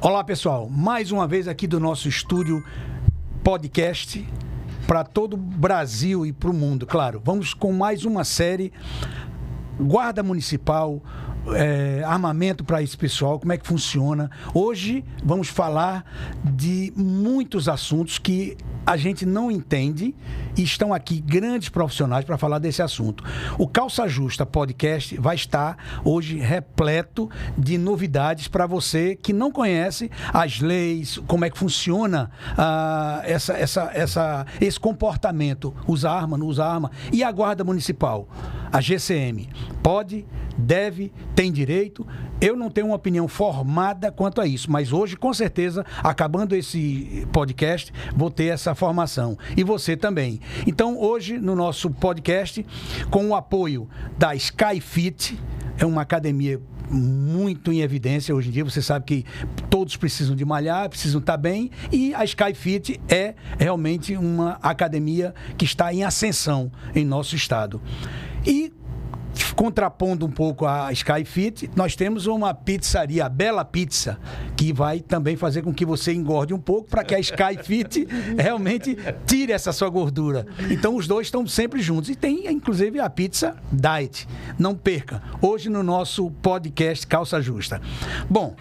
Olá, pessoal. Mais uma vez aqui do nosso estúdio podcast para todo o Brasil e para o mundo, claro. Vamos com mais uma série Guarda Municipal, armamento para esse pessoal, como é que funciona. Hoje vamos falar de muitos assuntos que a gente não entende e estão aqui grandes profissionais para falar desse assunto. O Calça Justa Podcast vai estar hoje repleto de novidades para você que não conhece as leis, como é que funciona esse comportamento, usa arma, não usa arma, e a Guarda Municipal, a GCM, pode, deve, tem direito. Eu não tenho uma opinião formada quanto a isso, mas hoje, com certeza, acabando esse podcast, vou ter essa formação. E você também. Então, hoje, no nosso podcast, com o apoio da SkyFit, é uma academia muito em evidência hoje em dia. Você sabe que todos precisam de malhar, precisam estar bem, e a SkyFit é realmente uma academia que está em ascensão em nosso estado. E contrapondo um pouco a SkyFit, nós temos uma pizzaria, a Bela Pizza, que vai também fazer com que você engorde um pouco para que a SkyFit realmente tire essa sua gordura. Então os dois estão sempre juntos. E tem inclusive a pizza diet. Não perca, hoje no nosso podcast Calça Justa. Bom,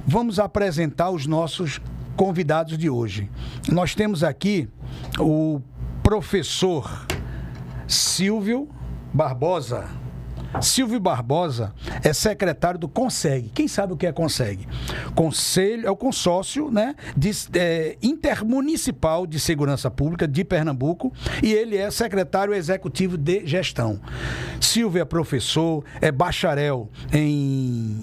vamos apresentar os nossos convidados de hoje. Nós temos aqui o professor Silvio Barbosa. Silvio Barbosa é secretário do CONSEG. Quem sabe o que é CONSEG? Conselho, é o consórcio, né, intermunicipal de segurança pública de Pernambuco, e ele é secretário executivo de gestão. Silvio é professor, é bacharel em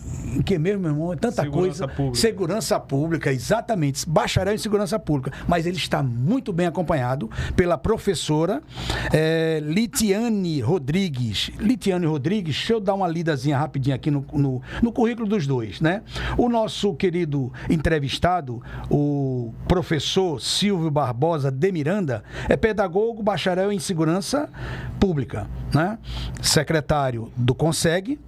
que mesmo, meu irmão? Tanta segurança coisa. Pública. Segurança pública, exatamente. Bacharel em segurança pública. Mas ele está muito bem acompanhado pela professora Litiane Rodrigues. Litiane Rodrigues, deixa eu dar uma lidazinha rapidinho aqui no currículo dos dois, né? O nosso querido entrevistado, o professor Silvio Barbosa de Miranda, é pedagogo, bacharel em segurança pública, né? Secretário do CONSEG,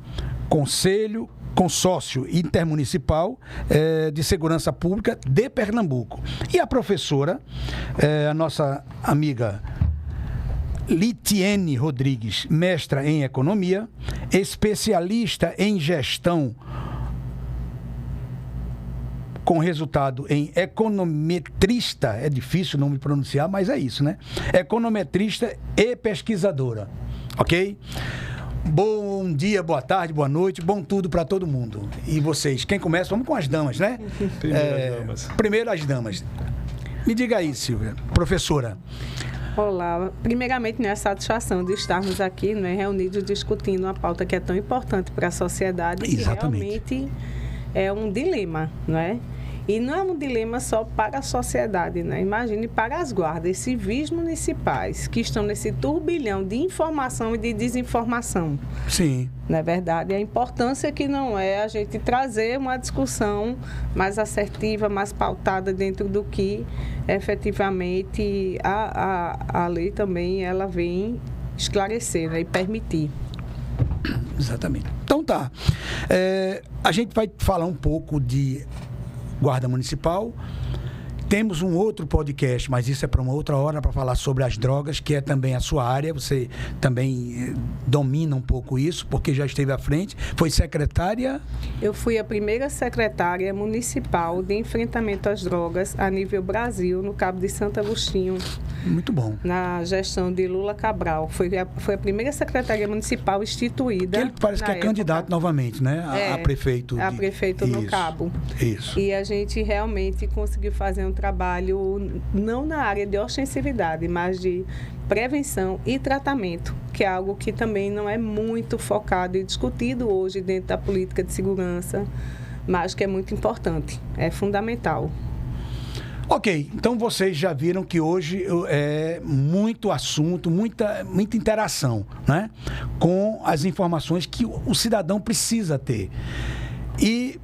Consórcio Intermunicipal de Segurança Pública de Pernambuco. E a professora, a nossa amiga Litiane Rodrigues, mestra em Economia, especialista em Gestão com resultado em econometrista, é difícil não me pronunciar, mas é isso, né? Econometrista e pesquisadora, ok? Bom dia, boa tarde, boa noite, bom tudo para todo mundo. E vocês, quem começa? Vamos com as damas, né? Primeiro as damas. Me diga aí, Silvia, professora. Olá, primeiramente, né, a satisfação de estarmos aqui, né, reunidos discutindo uma pauta que é tão importante para a sociedade. Exatamente. Que realmente é um dilema, não é? E não é um dilema só para a sociedade, né? Imagine para as guardas civis municipais que estão nesse turbilhão de informação e de desinformação. Sim. Não é verdade? A importância que não é a gente trazer uma discussão mais assertiva, mais pautada dentro do que efetivamente a lei também ela vem esclarecer, né, e permitir. Exatamente. Então tá. A gente vai falar um pouco de Guarda Municipal. Temos um outro podcast, mas isso é para uma outra hora, para falar sobre as drogas, que é também a sua área. Você também domina um pouco isso, porque já esteve à frente. Foi secretária? Eu fui a primeira secretária municipal de enfrentamento às drogas a nível Brasil, no Cabo de Santo Agostinho. Muito bom. Na gestão de Lula Cabral. Foi a primeira secretaria municipal instituída. Ele parece que é candidato novamente, né? A prefeito. A prefeito no Cabo. Isso. E a gente realmente conseguiu fazer um trabalho não na área de ostensividade, mas de prevenção e tratamento, que é algo que também não é muito focado e discutido hoje dentro da política de segurança, mas que é muito importante, é fundamental. Ok, então vocês já viram que hoje é muito assunto, muita interação, né, com as informações que o cidadão precisa ter. E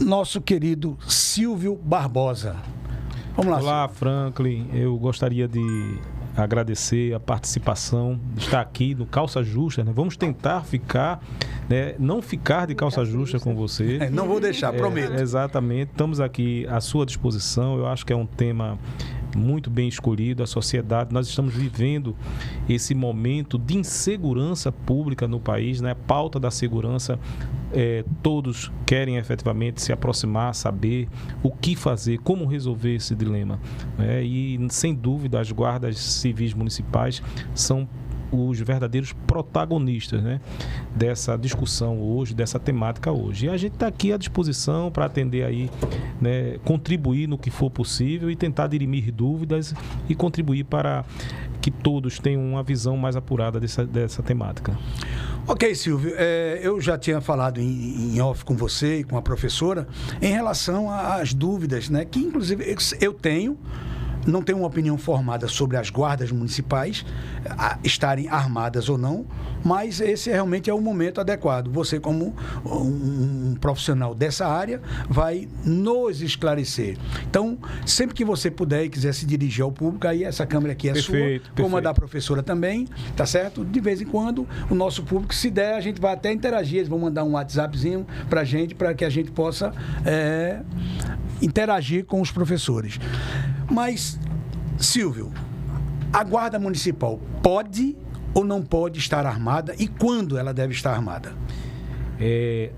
nosso querido Silvio Barbosa. Vamos lá. Olá, Franklin. Eu gostaria de agradecer a participação, estar aqui no Calça Justa, né? Vamos tentar ficar, né? Não ficar de calça justa com você. Não vou deixar, prometo. Exatamente, estamos aqui à sua disposição. Eu acho que é um tema muito bem escolhido. A sociedade, nós estamos vivendo esse momento de insegurança pública no país, né? A pauta da segurança, todos querem efetivamente se aproximar, saber o que fazer, como resolver esse dilema, né? E sem dúvida as guardas civis municipais são os verdadeiros protagonistas, né, dessa discussão hoje, dessa temática hoje. E a gente está aqui à disposição para atender aí, né, contribuir no que for possível e tentar dirimir dúvidas e contribuir para que todos tenham uma visão mais apurada dessa temática. Ok, Silvio, eu já tinha falado em off com você e com a professora em relação às dúvidas, né, que inclusive eu tenho. Não tenho uma opinião formada sobre as guardas municipais estarem armadas ou não, mas esse realmente é o momento adequado. Você, como um profissional dessa área, vai nos esclarecer. Então, sempre que você puder e quiser se dirigir ao público, aí essa câmera aqui é sua, como a da professora também, tá certo? De vez em quando, o nosso público, se der, a gente vai até interagir, eles vão mandar um WhatsAppzinho pra gente, para que a gente possa interagir com os professores. Mas, Silvio, a Guarda Municipal pode ou não pode estar armada e quando ela deve estar armada?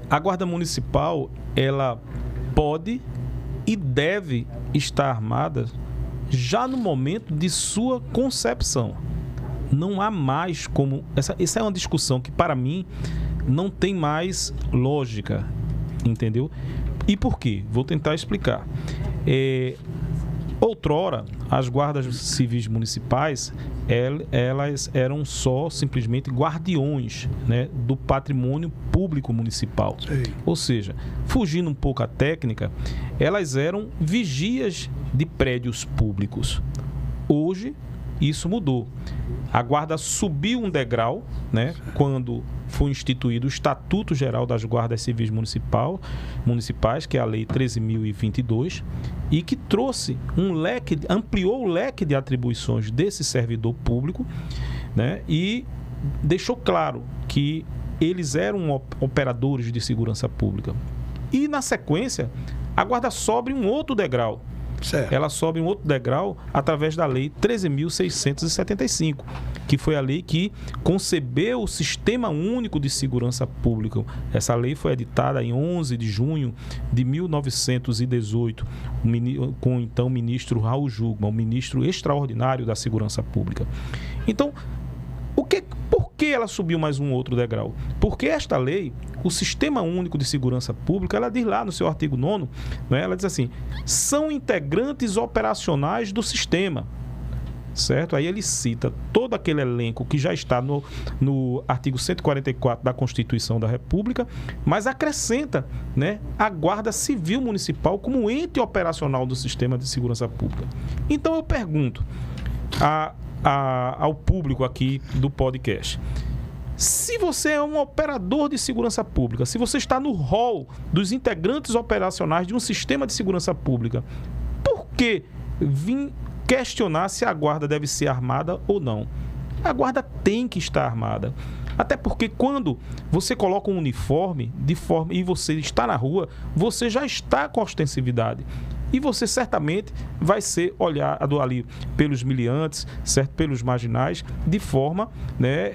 A Guarda Municipal, ela pode e deve estar armada já no momento de sua concepção. Não há mais como... Essa é uma discussão que, para mim, não tem mais lógica, entendeu? E por quê? Vou tentar explicar. Outrora, as guardas civis municipais, elas eram só simplesmente guardiões, né, do patrimônio público municipal. Sim. Ou seja, fugindo um pouco a técnica, elas eram vigias de prédios públicos. Hoje, isso mudou. A guarda subiu um degrau, né, quando foi instituído o Estatuto Geral das Guardas Civis Municipais, que é a Lei 13.022, e que trouxe ampliou o leque de atribuições desse servidor público, né, e deixou claro que eles eram operadores de segurança pública. E, na sequência, a guarda sobe um outro degrau. Certo. Ela sobe um outro degrau através da Lei 13.675, que foi a lei que concebeu o Sistema Único de Segurança Pública. Essa lei foi editada em 11 de junho de 1918, com então o ministro Raul Jugman, o ministro extraordinário da Segurança Pública. Então, por que ela subiu mais um outro degrau? Porque esta lei, o Sistema Único de Segurança Pública, ela diz lá no seu artigo 9º, né, ela diz assim, são integrantes operacionais do sistema, certo? Aí ele cita todo aquele elenco que já está no artigo 144 da Constituição da República, mas acrescenta, né, a Guarda Civil Municipal como ente operacional do Sistema de Segurança Pública. Então eu pergunto ao público aqui do podcast, se você é um operador de segurança pública, se você está no rol dos integrantes operacionais de um sistema de segurança pública, por que vir questionar se a guarda deve ser armada ou não? A guarda tem que estar armada. Até porque quando você coloca um uniforme e você está na rua, você já está com ostensividade. E você certamente vai ser olhado ali pelos miliantes, certo? Pelos marginais, de forma, né,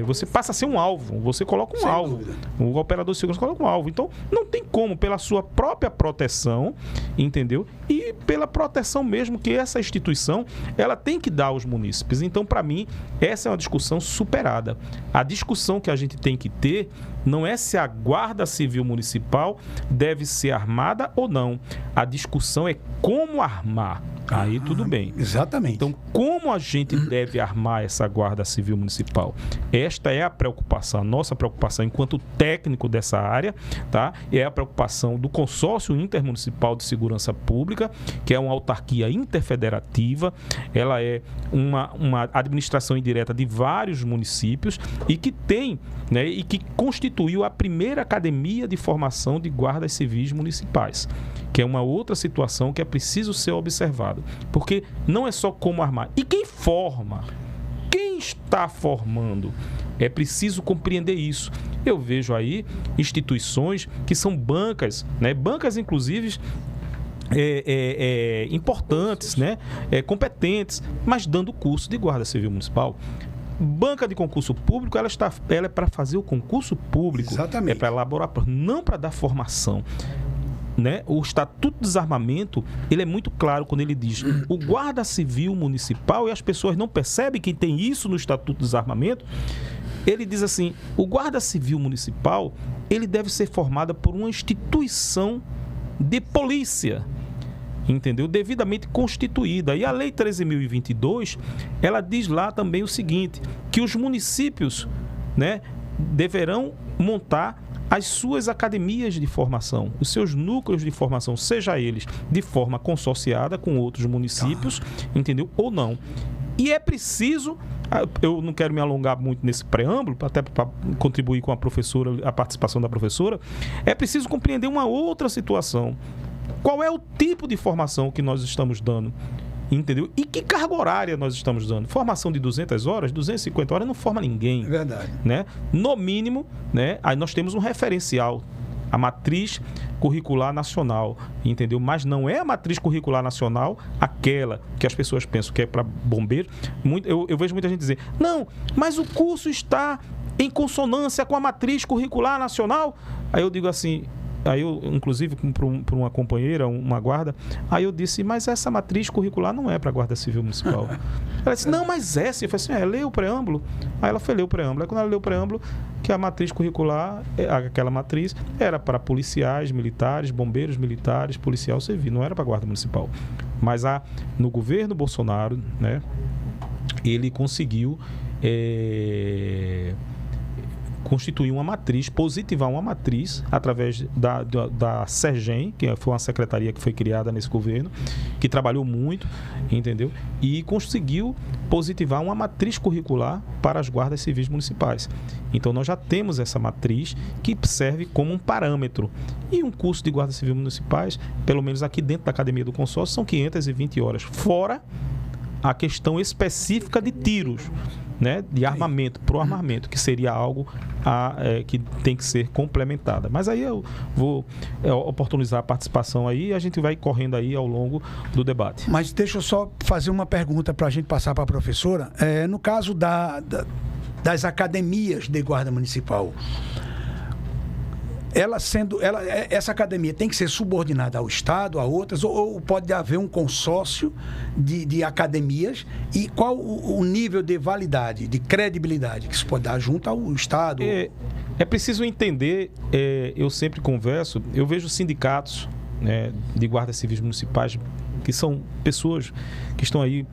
você passa a ser um alvo, você coloca um Sem alvo. Dúvida. O operador de segurança coloca um alvo. Então, não tem como, pela sua própria proteção, entendeu? E pela proteção mesmo que essa instituição, ela tem que dar aos munícipes. Então, para mim, essa é uma discussão superada. A discussão que a gente tem que ter não é se a Guarda Civil Municipal deve ser armada ou não. A discussão é como armar. Aí tudo bem. Exatamente. Então, como a gente deve armar essa Guarda Civil Municipal? Esta é a preocupação, a nossa preocupação enquanto técnico dessa área, tá? É a preocupação do Consórcio Intermunicipal de Segurança Pública, que é uma autarquia interfederativa, ela é uma administração indireta de vários municípios e que tem, né, e que constituiu a primeira academia de formação de guardas civis municipais. que é uma outra situação que é preciso ser observada. Porque não é só como armar. E quem forma? Quem está formando? É preciso compreender isso. Eu vejo aí instituições que são bancas, né? Bancas, inclusive, importantes, né? Competentes, mas dando curso de Guarda Civil Municipal. Banca de concurso público, ela é para fazer o concurso público. Exatamente. É para elaborar, não para dar formação. Né? O Estatuto de Desarmamento, ele é muito claro quando ele diz o Guarda Civil Municipal, e as pessoas não percebem que tem isso no Estatuto de Desarmamento. Ele diz assim, o Guarda Civil Municipal, ele deve ser formado por uma instituição de polícia, entendeu? Devidamente constituída. E a Lei 13.022, ela diz lá também o seguinte, que os municípios, né, deverão montar as suas academias de formação, os seus núcleos de formação, seja eles de forma consorciada com outros municípios, entendeu? Ou não. E é preciso, eu não quero me alongar muito nesse preâmbulo, até para contribuir com a professora, a participação da professora, é preciso compreender uma outra situação. Qual é o tipo de formação que nós estamos dando? Entendeu? E que carga horária nós estamos dando? Formação de 200 horas, 250 horas não forma ninguém. É verdade. Né? No mínimo, né, aí nós temos um referencial, a matriz curricular nacional, entendeu? Mas não é a matriz curricular nacional aquela que as pessoas pensam que é para bombeiro. Eu vejo muita gente dizer, não, mas o curso está em consonância com a matriz curricular nacional. Aí eu digo assim... Aí eu, inclusive, para uma companheira, uma guarda, aí eu disse, mas essa matriz curricular não é para a Guarda Civil Municipal. Ela disse, não, mas é. Eu falei assim, lê o preâmbulo. Aí ela foi ler o preâmbulo. Aí quando ela leu o preâmbulo, que a matriz curricular, aquela matriz, era para policiais, militares, bombeiros militares, policial civil, não era para a Guarda Municipal. Mas no governo Bolsonaro, né, ele conseguiu... constituir uma matriz, positivar uma matriz através da SERGEM, que foi uma secretaria que foi criada nesse governo, que trabalhou muito, entendeu? E conseguiu positivar uma matriz curricular para as guardas civis municipais. Então nós já temos essa matriz que serve como um parâmetro. E um curso de guardas civis municipais, pelo menos aqui dentro da Academia do Consórcio, são 520 horas, fora a questão específica de tiros, né, de armamento, pro armamento, que seria algo que tem que ser complementada. Mas aí eu vou oportunizar a participação aí e a gente vai correndo aí ao longo do debate. Mas deixa eu só fazer uma pergunta para a gente passar para a professora. No caso das academias de guarda municipal, essa academia tem que ser subordinada ao Estado, a outras, ou pode haver um consórcio de academias? E qual o nível de validade, de credibilidade que se pode dar junto ao Estado? É preciso entender, eu sempre converso, eu vejo sindicatos, né, de guardas civis municipais, que são pessoas que estão aí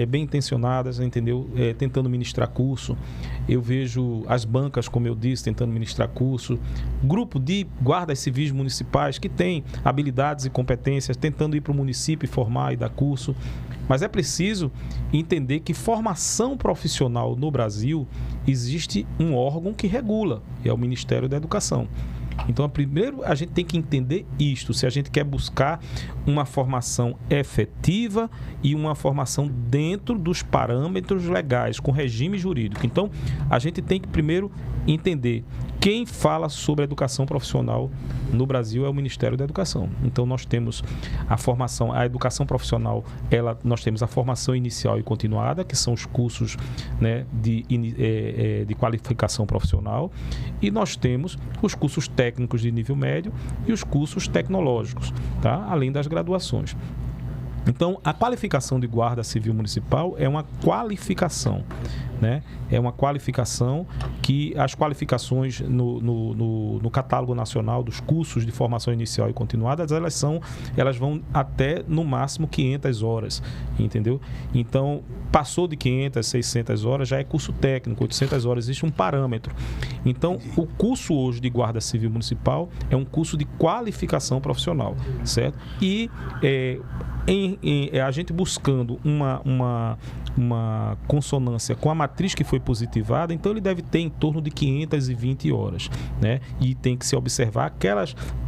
bem intencionadas, entendeu? Tentando ministrar curso. Eu vejo as bancas, como eu disse, tentando ministrar curso. Grupo de guardas civis municipais que têm habilidades e competências, tentando ir para o município e formar e dar curso. Mas é preciso entender que formação profissional no Brasil, existe um órgão que regula, e é o Ministério da Educação. Então, primeiro a gente tem que entender isto, se a gente quer buscar uma formação efetiva e uma formação dentro dos parâmetros legais, com regime jurídico. Então, a gente tem que primeiro entender quem fala sobre a educação profissional no Brasil é o Ministério da Educação. Então, nós temos a formação, a educação profissional, nós temos a formação inicial e continuada, que são os cursos, né, de qualificação profissional, e nós temos os cursos técnicos de nível médio e os cursos tecnológicos, tá? Além das graduações. Então, a qualificação de guarda civil municipal é uma qualificação, né? É uma qualificação que as qualificações no catálogo nacional dos cursos de formação inicial e continuada, elas vão até, no máximo, 500 horas, entendeu? Então, passou de 500, 600 horas, já é curso técnico, 800 horas, existe um parâmetro. Então, o curso hoje de guarda civil municipal é um curso de qualificação profissional, certo? E a gente buscando uma consonância com a matriz que foi positivada, então ele deve ter em torno de 520 horas, né? E tem que se observar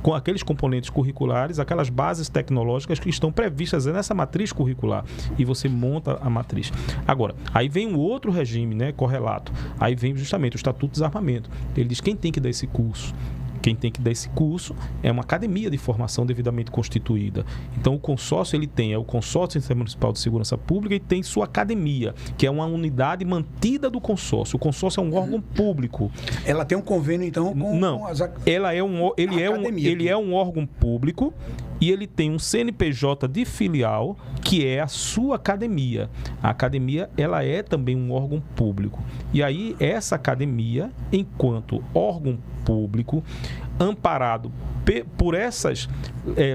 com aqueles componentes curriculares, aquelas bases tecnológicas que estão previstas nessa matriz curricular, e você monta a matriz. Agora, aí vem um outro regime, né, correlato. Aí vem justamente o Estatuto de Desarmamento. Ele diz quem tem que dar esse curso. Quem tem que dar esse curso é uma academia de formação devidamente constituída. Então, o consórcio, ele tem o Consórcio Intermunicipal de Segurança Pública e tem sua academia, que é uma unidade mantida do consórcio. O consórcio é um órgão público. Ela tem um convênio, então, com as ele é um órgão público e ele tem um CNPJ de filial, que é a sua academia. A academia, ela é também um órgão público. E aí, essa academia, enquanto órgão público, amparado por essas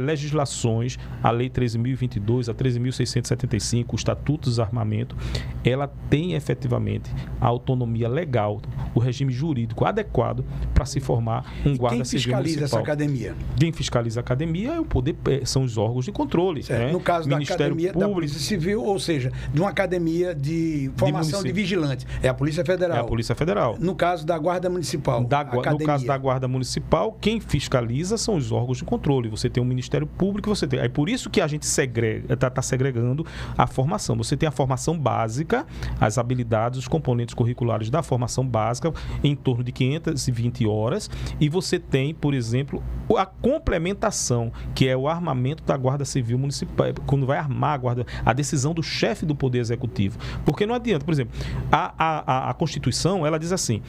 legislações, a Lei 13.022, a 13.675, o Estatuto de Desarmamento, ela tem efetivamente a autonomia legal, o regime jurídico adequado para se formar um guarda civil municipal. Quem fiscaliza essa academia? Quem fiscaliza a academia é o poder, são os órgãos de controle. Né? No caso Ministério da Academia Público, da Polícia Civil, ou seja, de uma academia de formação de vigilante, é a Polícia Federal. É a Polícia Federal. No caso da Guarda Municipal, no caso da Guarda Municipal, quem fiscaliza são os órgãos de controle. Você tem um Ministério Público, você tem... É por isso que a gente está segregando a formação. Você tem a formação básica, as habilidades, os componentes curriculares da formação básica, em torno de 520 horas, e você tem, por exemplo, a complementação, que é o armamento da Guarda Civil Municipal, quando vai armar a Guarda, a decisão do chefe do Poder Executivo. Porque não adianta, por exemplo, a Constituição, ela diz assim,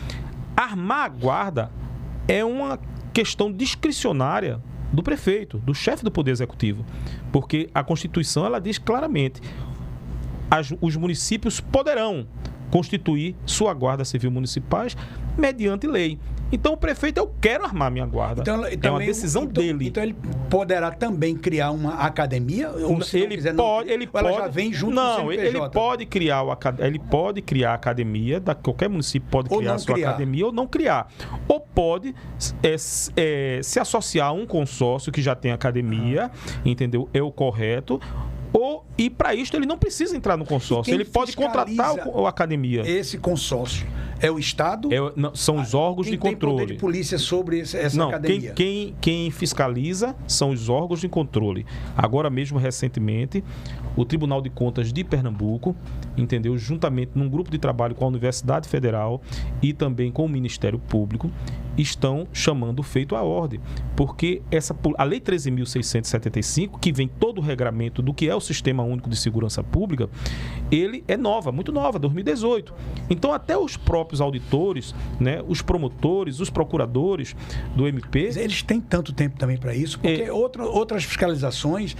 armar a guarda é uma questão discricionária do prefeito, do chefe do Poder Executivo, porque a Constituição, ela diz claramente, os municípios poderão constituir sua guarda civil municipais mediante lei. Então o prefeito, eu quero armar minha guarda. Então, é uma decisão dele. Então ele poderá também criar uma academia? Ou se ele pode, ela já vem junto com o CNPJ? Ele pode criar a academia, qualquer município pode criar a sua academia ou não criar. Ou pode se associar a um consórcio que já tem academia, entendeu? É o correto. E para isso ele não precisa entrar no consórcio, ele pode contratar a academia. Esse consórcio é o Estado? São os órgãos de controle. Quem tem poder de polícia sobre essa academia? Quem fiscaliza são os órgãos de controle. Agora mesmo, recentemente, o Tribunal de Contas de Pernambuco, entendeu, juntamente num grupo de trabalho com a Universidade Federal e também com o Ministério Público, estão chamando o feito à ordem, porque a Lei 13.675, que vem todo o regramento do que é o Sistema Único de Segurança Pública, ele é muito nova, 2018. Então, até os próprios auditores, né, os promotores, os procuradores do MP... Eles têm tanto tempo também para isso, porque outras fiscalizações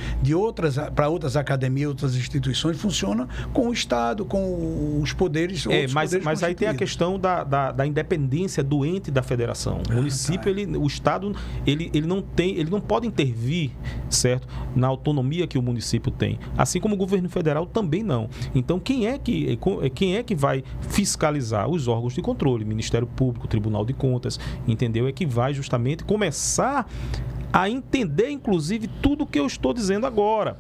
para outras academias, outras instituições, funcionam com o Estado, com os poderes... Mas aí tem a questão da independência do ente da federação. O município, o Estado, ele não pode intervir, certo, na autonomia que o município tem. Assim como o governo federal também não. Então, quem é que vai fiscalizar? Os órgãos de controle, Ministério Público, Tribunal de Contas, entendeu? É que vai justamente começar a entender, inclusive, tudo o que eu estou dizendo agora.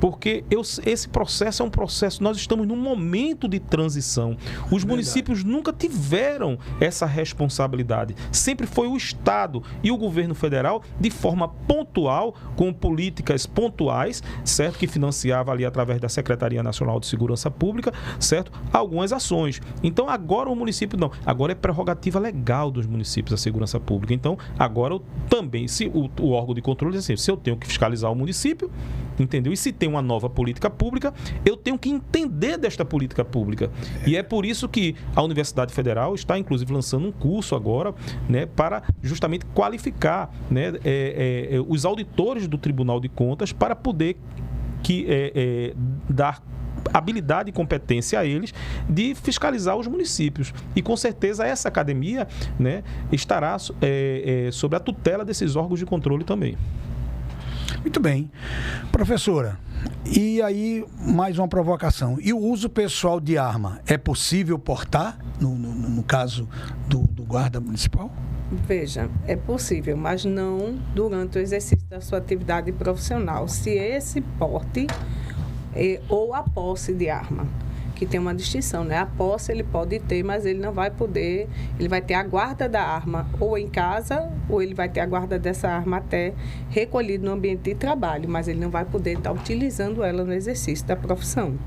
Porque esse processo é um processo, nós estamos num momento de transição. Os municípios nunca tiveram essa responsabilidade. Sempre foi o Estado e o governo federal, de forma pontual, com políticas pontuais, certo? Que financiava ali através da Secretaria Nacional de Segurança Pública, certo? Algumas ações. Então agora o município não. Agora é prerrogativa legal dos municípios a segurança pública. Então agora também, se o órgão de controle diz assim, se eu tenho que fiscalizar o município, entendeu? E se tem uma nova política pública, eu tenho que entender desta política pública. E é por isso que a Universidade Federal está, inclusive, lançando um curso agora, né, para justamente qualificar, né, os auditores do Tribunal de Contas para poder dar habilidade e competência a eles de fiscalizar os municípios. E com certeza essa academia, né, estará sob a tutela desses órgãos de controle também. Muito bem. Professora, e aí mais uma provocação. E o uso pessoal de arma, é possível portar, no caso do guarda municipal? Veja, é possível, mas não durante o exercício da sua atividade profissional. Se esse porte ou a posse de arma, que tem uma distinção, né? A posse ele pode ter, mas ele não vai poder, ele vai ter a guarda da arma ou em casa, ou ele vai ter a guarda dessa arma até recolhido no ambiente de trabalho, mas ele não vai poder estar utilizando ela no exercício da profissão.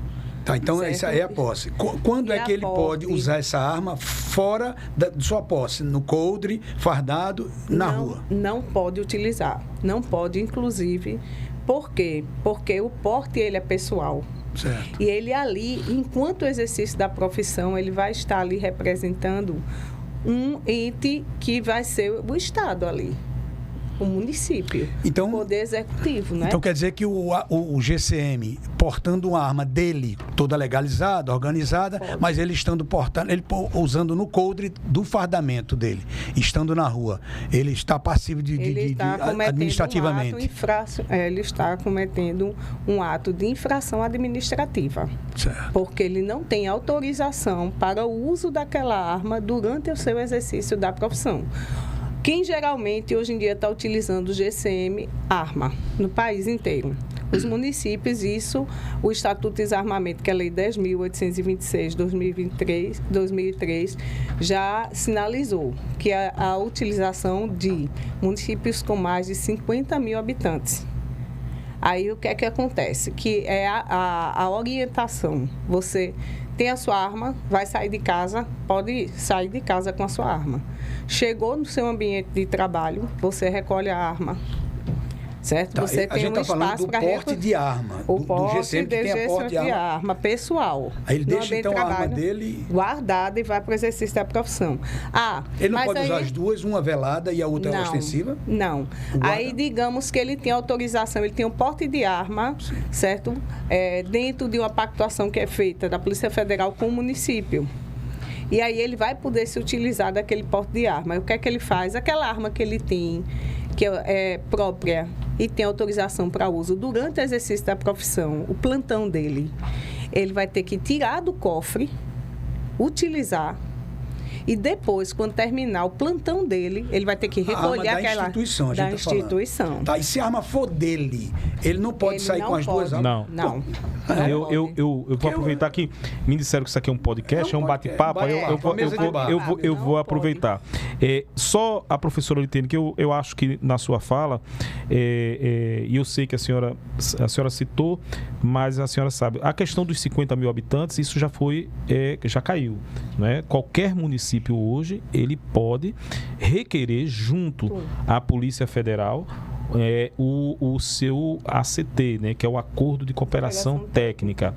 Tá, então certo? essa é a posse. Quando é que ele pode usar essa arma fora de sua posse? No coldre, fardado, na rua? Não pode utilizar. Não pode, inclusive. Por quê? Porque o porte ele é pessoal. Certo. E ele ali, enquanto o exercício da profissão, ele vai estar ali representando um ente que vai ser o Estado ali. O município, então, o poder executivo, né? Então quer dizer que o GCM, portando uma arma dele, toda legalizada, organizada, mas ele estando portando, ele usando no coldre do fardamento dele, estando na rua, ele está passivo administrativamente. Ele está cometendo um ato de infração administrativa. Certo. Porque ele não tem autorização para o uso daquela arma durante o seu exercício da profissão. Quem geralmente hoje em dia está utilizando o GCM arma no país inteiro? Os municípios, isso, o Estatuto de Desarmamento, que é a Lei 10.826, 2003, já sinalizou que a utilização de municípios com mais de 50 mil habitantes. Aí o que é que acontece? Que é a orientação. Você tem a sua arma, vai sair de casa, pode sair de casa com a sua arma. Chegou no seu ambiente de trabalho, você recolhe a arma, certo? Tá, você tem um espaço para porte de arma, o porte do GCM que tem a porte de arma pessoal. Aí ele deixa então a arma dele guardada e vai para o exercício da profissão. Ele não pode usar as duas, uma velada e a outra é ostensiva? Não. Aí digamos que ele tem autorização, ele tem um porte de arma, sim, certo? Dentro de uma pactuação que é feita da Polícia Federal com o município. E aí ele vai poder se utilizar daquele porte de arma. E o que é que ele faz? Aquela arma que ele tem, que é própria e tem autorização para uso durante o exercício da profissão, o plantão dele, ele vai ter que tirar do cofre, utilizar, e depois, quando terminar o plantão dele, ele vai ter que recolher aquela instituição, da instituição. Tá, e se a arma for dele, ele não pode sair com as duas armas? Não. Eu vou aproveitar que me disseram que isso aqui é um podcast, é um bate-papo, eu vou aproveitar. Só a professora Olitene, que eu acho que na sua fala, e eu sei que a senhora citou, mas a senhora sabe, a questão dos 50 mil habitantes, isso já caiu, né? Qualquer município hoje, ele pode requerer junto à Polícia Federal o seu ACT, né, que é o Acordo de Cooperação Técnica.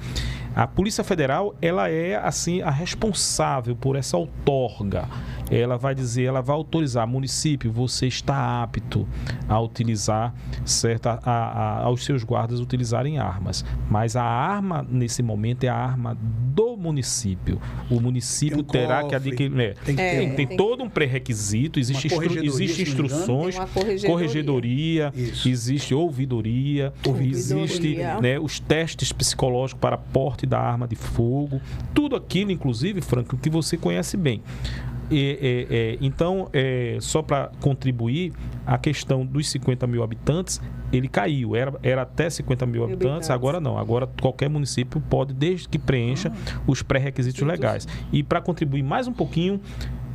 A Polícia Federal, ela é assim a responsável por essa outorga. Ela vai autorizar, município, você está apto a utilizar, certo, aos seus guardas utilizarem armas. Mas a arma, nesse momento, é a arma do município. O município terá que adquirir. Tem todo um pré-requisito, existe instruções, corregedoria, existe ouvidoria, existe, né, os testes psicológicos para porte da arma de fogo, tudo aquilo, inclusive, Franco, que você conhece bem. Então, só para contribuir, a questão dos 50 mil habitantes, ele caiu, era até 50 mil habitantes, agora não, agora qualquer município pode, desde que preencha os pré-requisitos legais. E para contribuir mais um pouquinho,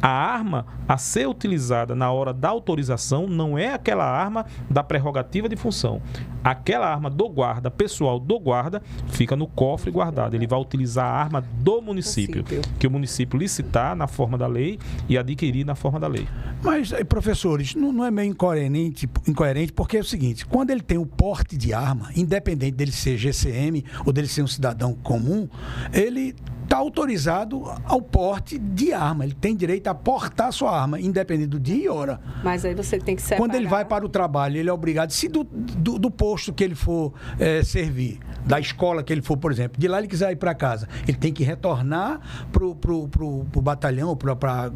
a arma a ser utilizada na hora da autorização não é aquela arma da prerrogativa de função. Aquela arma do guarda, pessoal do guarda, fica no cofre guardado. Ele vai utilizar a arma do município, que o município licitar na forma da lei e adquirir na forma da lei. Mas, professores, não é meio incoerente, porque é o seguinte, quando ele tem o porte de arma, independente dele ser GCM ou dele ser um cidadão comum, ele está autorizado ao porte de arma. Ele tem direito a portar a sua arma, independente do dia e hora. Mas aí você tem que separar. Quando ele vai para o trabalho, ele é obrigado, se do posto posto que ele for servir, da escola que ele for, por exemplo, de lá ele quiser ir para casa, ele tem que retornar pro batalhão, para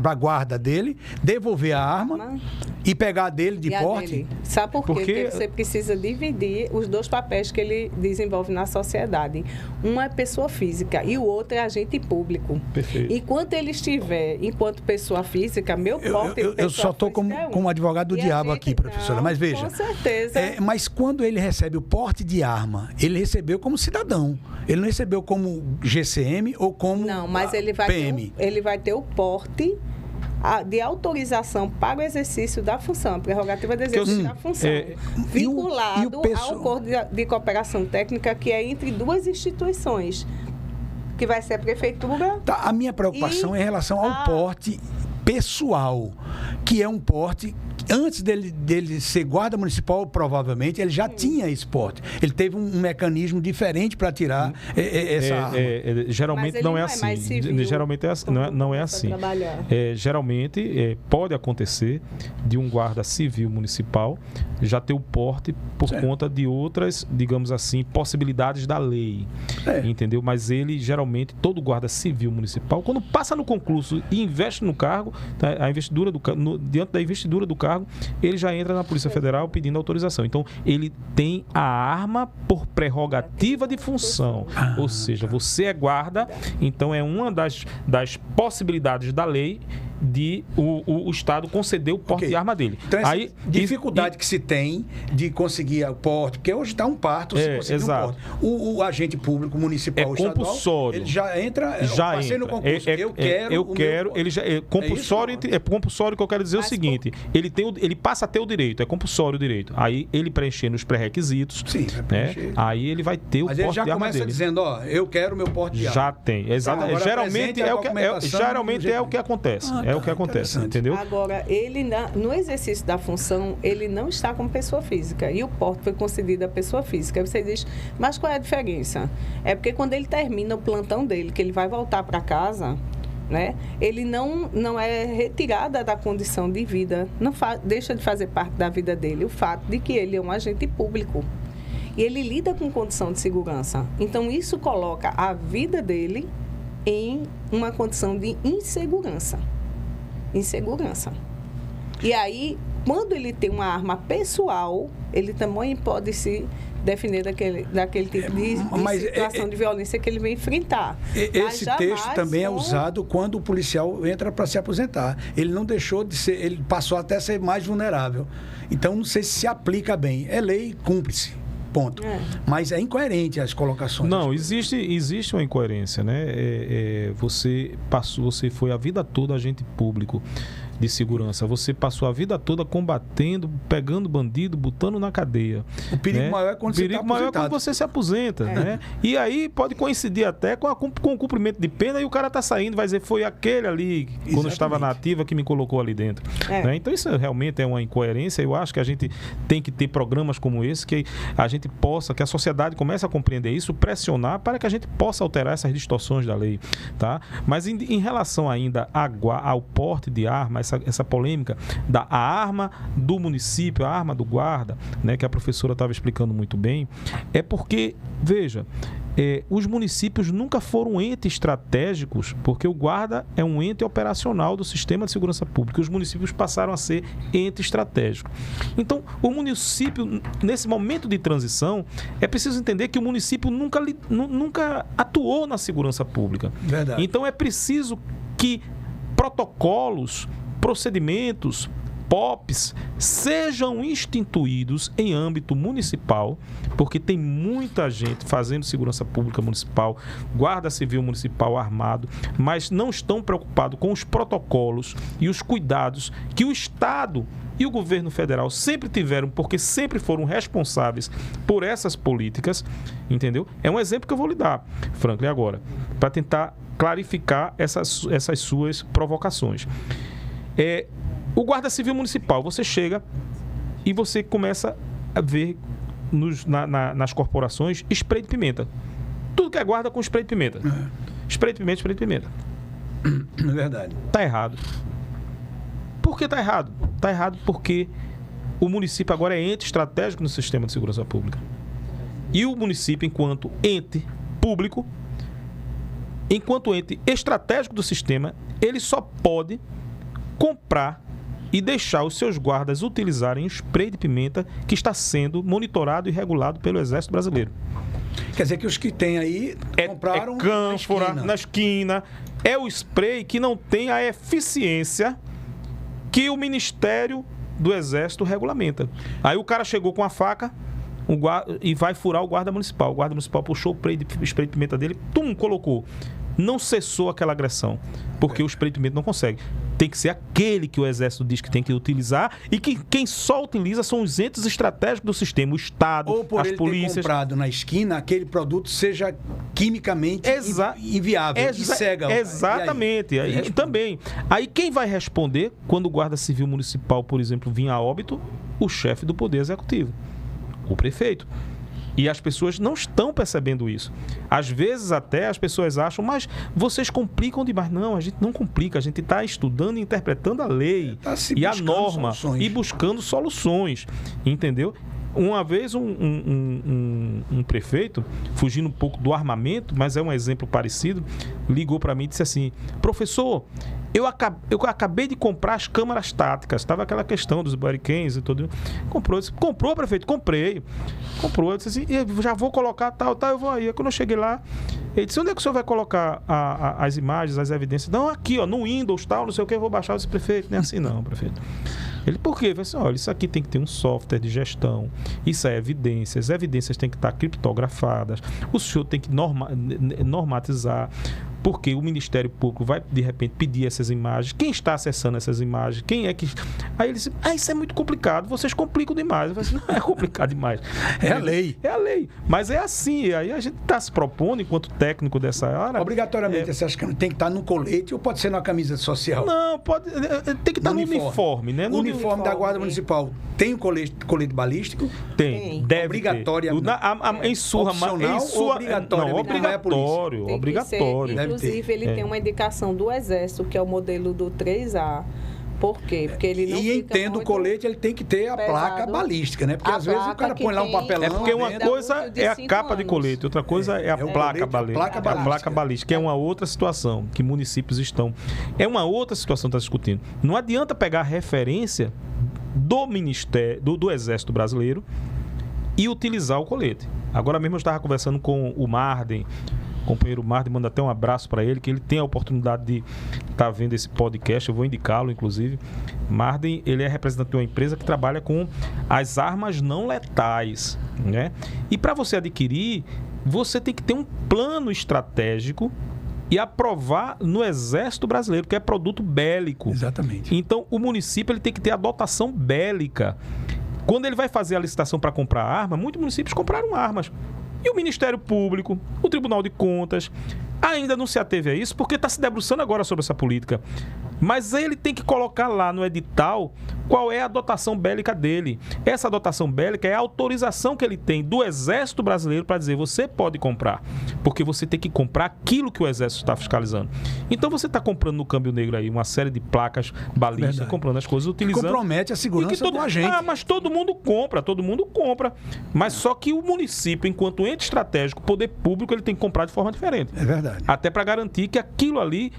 a guarda dele, devolver a arma e pegar dele de porte. Sabe por quê? Porque você precisa dividir os dois papéis que ele desenvolve na sociedade. Um é pessoa física e o outro é agente público. Perfeito. Enquanto ele estiver enquanto pessoa física, meu porte eu só estou como advogado do diabo aqui, professora, mas veja. Com certeza. Mas quando ele recebe o porte de arma, ele recebeu como cidadão. Ele não recebeu como GCM ou como não, mas ele vai PM. Ele vai ter o porte de autorização para o exercício da função, a prerrogativa de exercício da função, vinculado ao acordo de cooperação técnica que é entre duas instituições, que vai ser a prefeitura. Tá, a minha preocupação é em relação ao porte pessoal, que é um porte, antes dele ser guarda municipal, provavelmente, ele já tinha esse porte. Ele teve um mecanismo diferente para tirar essa arma. Geralmente não é assim. Geralmente não é assim. Geralmente pode acontecer de um guarda civil municipal já ter o porte por conta de outras, digamos assim, possibilidades da lei. Entendeu? Mas ele, geralmente, todo guarda civil municipal, quando passa no concurso e investe no cargo, a investidura diante da investidura do cargo, ele já entra na Polícia Federal pedindo autorização. Então, ele tem a arma por prerrogativa de função. Ou seja, você é guarda, então é uma das possibilidades da lei de o Estado conceder o porte de arma dele. Então, essa dificuldade que se tem de conseguir o porte, porque hoje está um parto se conseguir um porte. O agente público municipal compulsório. Ele já entra, passei no concurso, compulsório que eu quero dizer é o seguinte, ele passa a ter o direito, é compulsório o direito. Aí ele preenchendo os pré-requisitos, aí ele vai ter o porte de arma dele. Mas ele já começa dizendo, eu quero meu porte de arma. Já tem, exatamente. Geralmente é o que acontece. É o que acontece, entendeu? Agora, ele, no exercício da função, ele não está como pessoa física. E o porte foi concedido à pessoa física. Aí você diz, mas qual é a diferença? É porque quando ele termina o plantão dele, que ele vai voltar para casa, né? Ele não é retirada da condição de vida, não deixa de fazer parte da vida dele o fato de que ele é um agente público. E ele lida com condição de segurança. Então, isso coloca a vida dele em uma condição de insegurança. E aí, quando ele tem uma arma pessoal, ele também pode se defender daquele tipo de situação de violência que ele vem enfrentar. Esse texto também é usado quando o policial entra para se aposentar. Ele não deixou de ser, ele passou até a ser mais vulnerável. Então, não sei se aplica bem. É lei, cumpre-se. Ponto. Mas é incoerente as colocações. Não, existe uma incoerência, né? Você foi a vida toda agente público de segurança. Você passou a vida toda combatendo, pegando bandido, botando na cadeia. O perigo maior é quando você está aposentado. O perigo maior é quando você se aposenta, né? E aí pode coincidir até com o cumprimento de pena e o cara está saindo, vai dizer, foi aquele ali, quando estava na ativa, que me colocou ali dentro. Né? Então isso realmente é uma incoerência. Eu acho que a gente tem que ter programas como esse, que a gente possa, que a sociedade comece a compreender isso, pressionar para que a gente possa alterar essas distorções da lei, tá? Mas em relação ainda ao porte de arma, essa polêmica a arma do município, a arma do guarda, né, que a professora estava explicando muito bem, é porque, veja, os municípios nunca foram entes estratégicos, porque o guarda é um ente operacional do sistema de segurança pública. Os municípios passaram a ser ente estratégico. Então, o município, nesse momento de transição, é preciso entender que o município nunca atuou na segurança pública. Verdade. Então, é preciso que protocolos, procedimentos, POPs sejam instituídos em âmbito municipal, porque tem muita gente fazendo segurança pública municipal, guarda civil municipal armado, mas não estão preocupados com os protocolos e os cuidados que o Estado e o governo federal sempre tiveram, porque sempre foram responsáveis por essas políticas, entendeu? É um exemplo que eu vou lhe dar, Franklin, agora, para tentar clarificar essas suas provocações. O Guarda Civil Municipal, você chega e você começa a ver nas corporações spray de pimenta. Tudo que é guarda com spray de pimenta. Spray de pimenta. É verdade. Tá errado. Por que tá errado? Tá errado porque o município agora é ente estratégico no sistema de segurança pública. E o município, enquanto ente público, enquanto ente estratégico do sistema, ele só pode comprar e deixar os seus guardas utilizarem o spray de pimenta que está sendo monitorado e regulado pelo Exército Brasileiro. Quer dizer que os que tem aí compraram cânfora, na esquina. É o spray que não tem a eficiência que o Ministério do Exército regulamenta. Aí o cara chegou com a faca e vai furar o guarda municipal. O guarda municipal puxou o spray de pimenta dele, colocou. Não cessou aquela agressão, porque o spray de pimenta não consegue. Tem que ser aquele que o Exército diz que tem que utilizar e que quem só utiliza são os entes estratégicos do sistema, o Estado, ou por as ele polícias. ter comprado na esquina, aquele produto seja quimicamente inviável e cega. Exatamente. E aí também. Aí quem vai responder quando o Guarda Civil Municipal, por exemplo, vir a óbito? O chefe do Poder Executivo, o prefeito. E as pessoas não estão percebendo isso. Às vezes até as pessoas acham, mas vocês complicam demais. Não, a gente não complica. A gente está estudando e interpretando a lei e a norma e buscando soluções. Entendeu? Uma vez um prefeito, fugindo um pouco do armamento, mas é um exemplo parecido, ligou para mim e disse assim: professor, eu acabei de comprar as câmaras táticas. Estava aquela questão dos barricades e tudo. Comprou, prefeito? Comprei. Comprou. Eu disse assim: eu já vou colocar tal, eu vou aí. Quando eu cheguei lá, ele disse: onde é que o senhor vai colocar as imagens, as evidências? Não, aqui, ó, no Windows, tal, não sei o que, eu vou baixar. Eu disse: prefeito, não é assim não, prefeito. Ele, por quê? Ele disse: olha, isso aqui tem que ter um software de gestão, isso é evidências, as evidências têm que estar criptografadas, o senhor tem que normatizar, porque o Ministério Público vai, de repente, pedir essas imagens, quem está acessando essas imagens, quem é que... Aí ele disse: isso é muito complicado, vocês complicam demais. Eu falei assim: não é complicado demais. É a lei. É a lei, mas é assim, aí a gente está se propondo, enquanto técnico dessa área... Obrigatoriamente, você acha que tem que estar no colete ou pode ser na camisa social? Não, tem que estar no uniforme, né? O uniforme da Guarda Municipal tem o colete balístico? Tem, deve obrigatoriamente. Em sua... Obrigatório. Inclusive, ele tem uma indicação do Exército, que é o modelo do 3A. Por quê? Porque ele não E entendo o colete, ele tem que ter a placa balística, né? Porque às vezes o cara põe lá um papelão... É porque uma coisa é a capa de colete, outra coisa é a placa balística. A placa balística, que é uma outra situação que municípios estão... É uma outra situação que está discutindo. Não adianta pegar a referência do Ministério, do Exército Brasileiro e utilizar o colete. Agora mesmo eu estava conversando com o Marden, companheiro Marden, manda até um abraço para ele, que ele tem a oportunidade de estar vendo esse podcast, eu vou indicá-lo, inclusive. Marden, ele é representante de uma empresa que trabalha com as armas não letais, né? E para você adquirir, você tem que ter um plano estratégico e aprovar no Exército Brasileiro, que é produto bélico. Exatamente. Então, o município ele tem que ter a dotação bélica. Quando ele vai fazer a licitação para comprar arma, muitos municípios compraram armas. E o Ministério Público, o Tribunal de Contas, ainda não se ateve a isso, porque está se debruçando agora sobre essa política. Mas ele tem que colocar lá no edital qual é a dotação bélica dele. Essa dotação bélica é a autorização que ele tem do Exército Brasileiro para dizer: você pode comprar, porque você tem que comprar aquilo que o Exército está fiscalizando. Então você está comprando no câmbio negro aí uma série de placas balísticas, comprando as coisas, utilizando... Compromete a segurança do agente. Mas todo mundo compra. Mas só que o município, enquanto ente estratégico, poder público, ele tem que comprar de forma diferente. É verdade. Até para garantir que aquilo ali,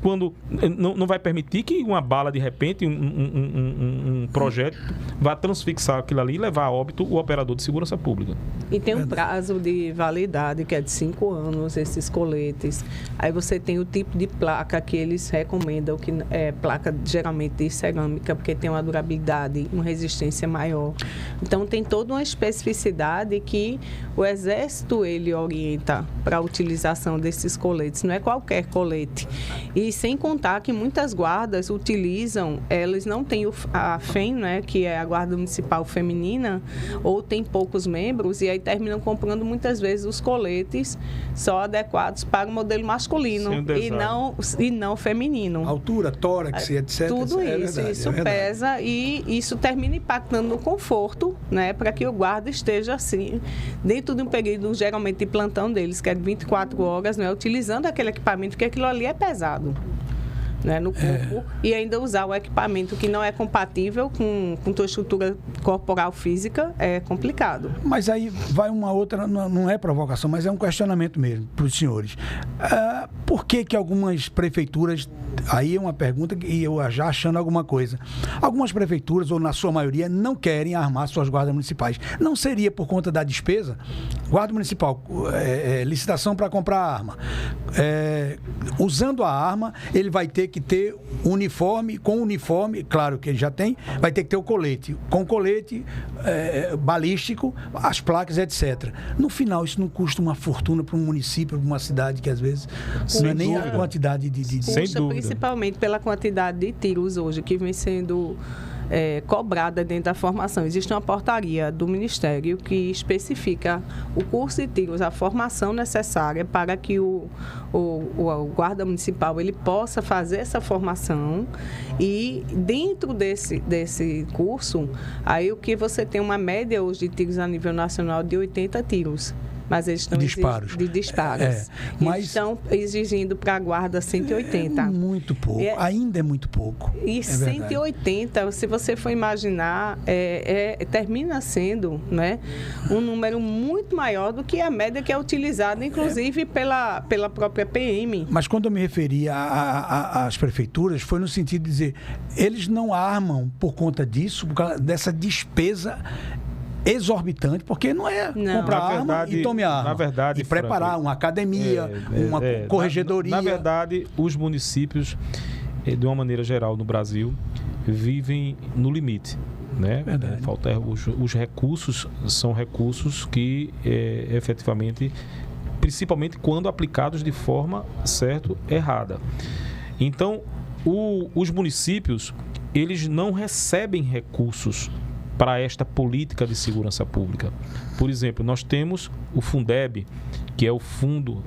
quando não vai permitir que uma bala, de repente, um projeto, vá transfixar aquilo ali e levar a óbito o operador de segurança pública. E tem um prazo de validade, que é de 5 anos, esses coletes. Aí você tem o tipo de placa que eles recomendam, que é placa geralmente de cerâmica, porque tem uma durabilidade, uma resistência maior. Então, tem toda uma especificidade que o Exército, ele orienta para a utilização desses coletes. Não é qualquer colete. E sem contar que muitas guardas utilizam, elas não têm a FEM, né, que é a Guarda Municipal Feminina, ou tem poucos membros, e aí terminam comprando muitas vezes os coletes só adequados para o modelo masculino e não feminino. Altura, tórax, etc. Tudo isso pesa e isso termina impactando no conforto, né, para que o guarda esteja assim, dentro de um período geralmente de plantão deles, que é de 24 horas, né, utilizando aquele equipamento, porque aquilo ali é pesado. né, no corpo, e ainda usar o equipamento que não é compatível com tua estrutura corporal física, é complicado. Mas aí vai uma outra, não é provocação, mas é um questionamento mesmo para os senhores. Por que algumas prefeituras, aí é uma pergunta e eu já achando alguma coisa, algumas prefeituras, ou na sua maioria, não querem armar suas guardas municipais? Não seria por conta da despesa? Guarda municipal, licitação para comprar arma. Usando a arma, ele vai ter que ter uniforme, com uniforme, claro que ele já tem, vai ter que ter o colete. Com colete balístico, as placas, etc. No final, isso não custa uma fortuna para um município, para uma cidade que às vezes não é nem a quantidade de... Sem dúvida. Principalmente pela quantidade de tiros hoje que vem sendo cobrada dentro da formação. Existe uma portaria do Ministério que especifica o curso de tiros, a formação necessária para que o guarda municipal ele possa fazer essa formação, e dentro desse curso, aí o que você tem uma média hoje de tiros a nível nacional de 80 tiros. Mas eles estão de disparos. Mas estão exigindo para a guarda 180. Muito pouco. Ainda é muito pouco. E 180, se você for imaginar, termina sendo, né, um número muito maior do que a média que é utilizada, inclusive pela própria PM. Mas quando eu me referi às prefeituras, foi no sentido de dizer, eles não armam por conta disso, por causa dessa despesa exorbitante, porque não é comprar arma e tome a arma. Na verdade, e preparar uma academia, uma corregedoria. Na verdade, os municípios, de uma maneira geral, no Brasil, vivem no limite, né? Falta os recursos são recursos que efetivamente, principalmente quando aplicados de forma errada. Então, os municípios, eles não recebem recursos para esta política de segurança pública. Por exemplo, nós temos o Fundeb, que é o fundo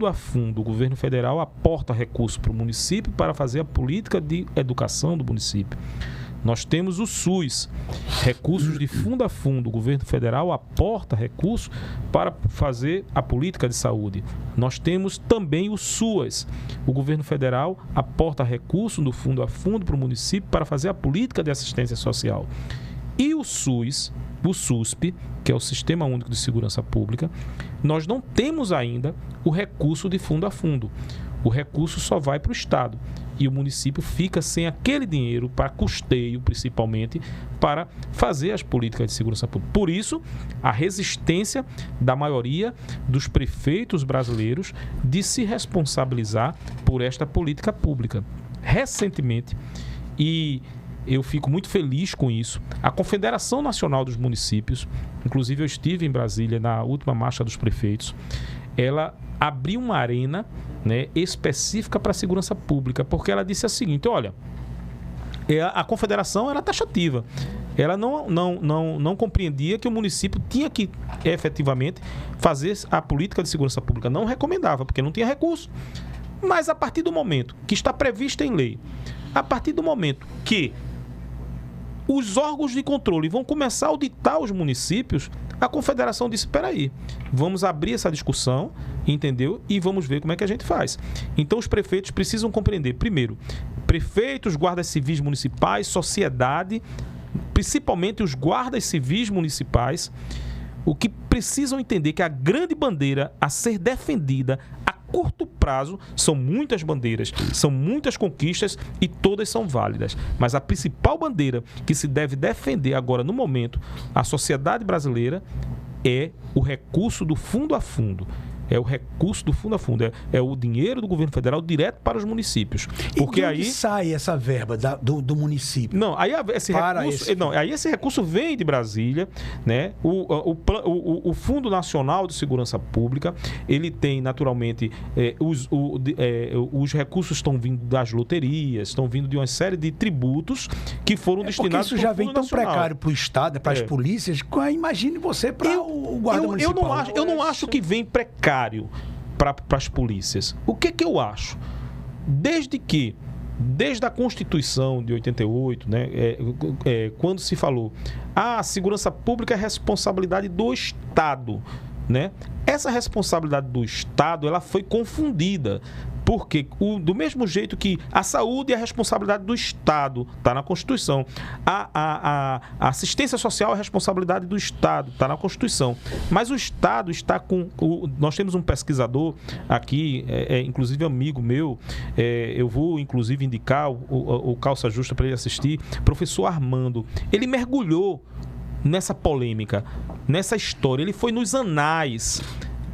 a fundo. O governo federal aporta recursos para o município para fazer a política de educação do município. Nós temos o SUS, recursos de fundo a fundo. O governo federal aporta recursos para fazer a política de saúde. Nós temos também o SUAS. O governo federal aporta recursos do fundo a fundo para o município para fazer a política de assistência social. E o SUS, o SUSP, que é o Sistema Único de Segurança Pública, nós não temos ainda o recurso de fundo a fundo. O recurso só vai para o Estado. E o município fica sem aquele dinheiro para custeio, principalmente, para fazer as políticas de segurança pública. Por isso, a resistência da maioria dos prefeitos brasileiros de se responsabilizar por esta política pública. Recentemente, e eu fico muito feliz com isso, a Confederação Nacional dos Municípios, inclusive eu estive em Brasília na última marcha dos prefeitos, ela abriu uma arena, né, específica para a segurança pública, porque ela disse o seguinte: olha, a Confederação era taxativa, ela não compreendia que o município tinha que efetivamente fazer a política de segurança pública, não recomendava, porque não tinha recurso. Mas a partir do momento que está previsto em lei, a partir do momento que os órgãos de controle vão começar a auditar os municípios, a Confederação disse, espera aí, vamos abrir essa discussão, entendeu? E vamos ver como é que a gente faz. Então, os prefeitos precisam compreender, primeiro, prefeitos, guardas civis municipais, sociedade, principalmente os guardas civis municipais, o que precisam entender que a grande bandeira a ser defendida a curto prazo são muitas bandeiras, são muitas conquistas e todas são válidas. Mas a principal bandeira que se deve defender agora, no momento, a sociedade brasileira, é o recurso do fundo a fundo. É o recurso do fundo a fundo, é o dinheiro do governo federal direto para os municípios. Porque e de onde sai essa verba do município? Não, aí esse recurso vem de Brasília, né? O Fundo Nacional de Segurança Pública, ele tem naturalmente os recursos estão vindo das loterias, estão vindo de uma série de tributos que foram destinados para o Fundo Nacional. Isso já vem tão precário para o Estado, para as polícias. Imagine você para o guarda municipal. Eu não acho que vem precário para as polícias. O que eu acho? Desde a Constituição de 88, né, quando se falou a segurança pública é responsabilidade do Estado, né? Essa responsabilidade do Estado, ela foi confundida. Porque do mesmo jeito que a saúde é a responsabilidade do Estado, está na Constituição. A assistência social é a responsabilidade do Estado, está na Constituição. Mas o Estado está com... nós temos um pesquisador aqui, inclusive amigo meu, eu vou inclusive indicar o Calça Justa para ele assistir, professor Armando. Ele mergulhou nessa polêmica, nessa história. Ele foi nos anais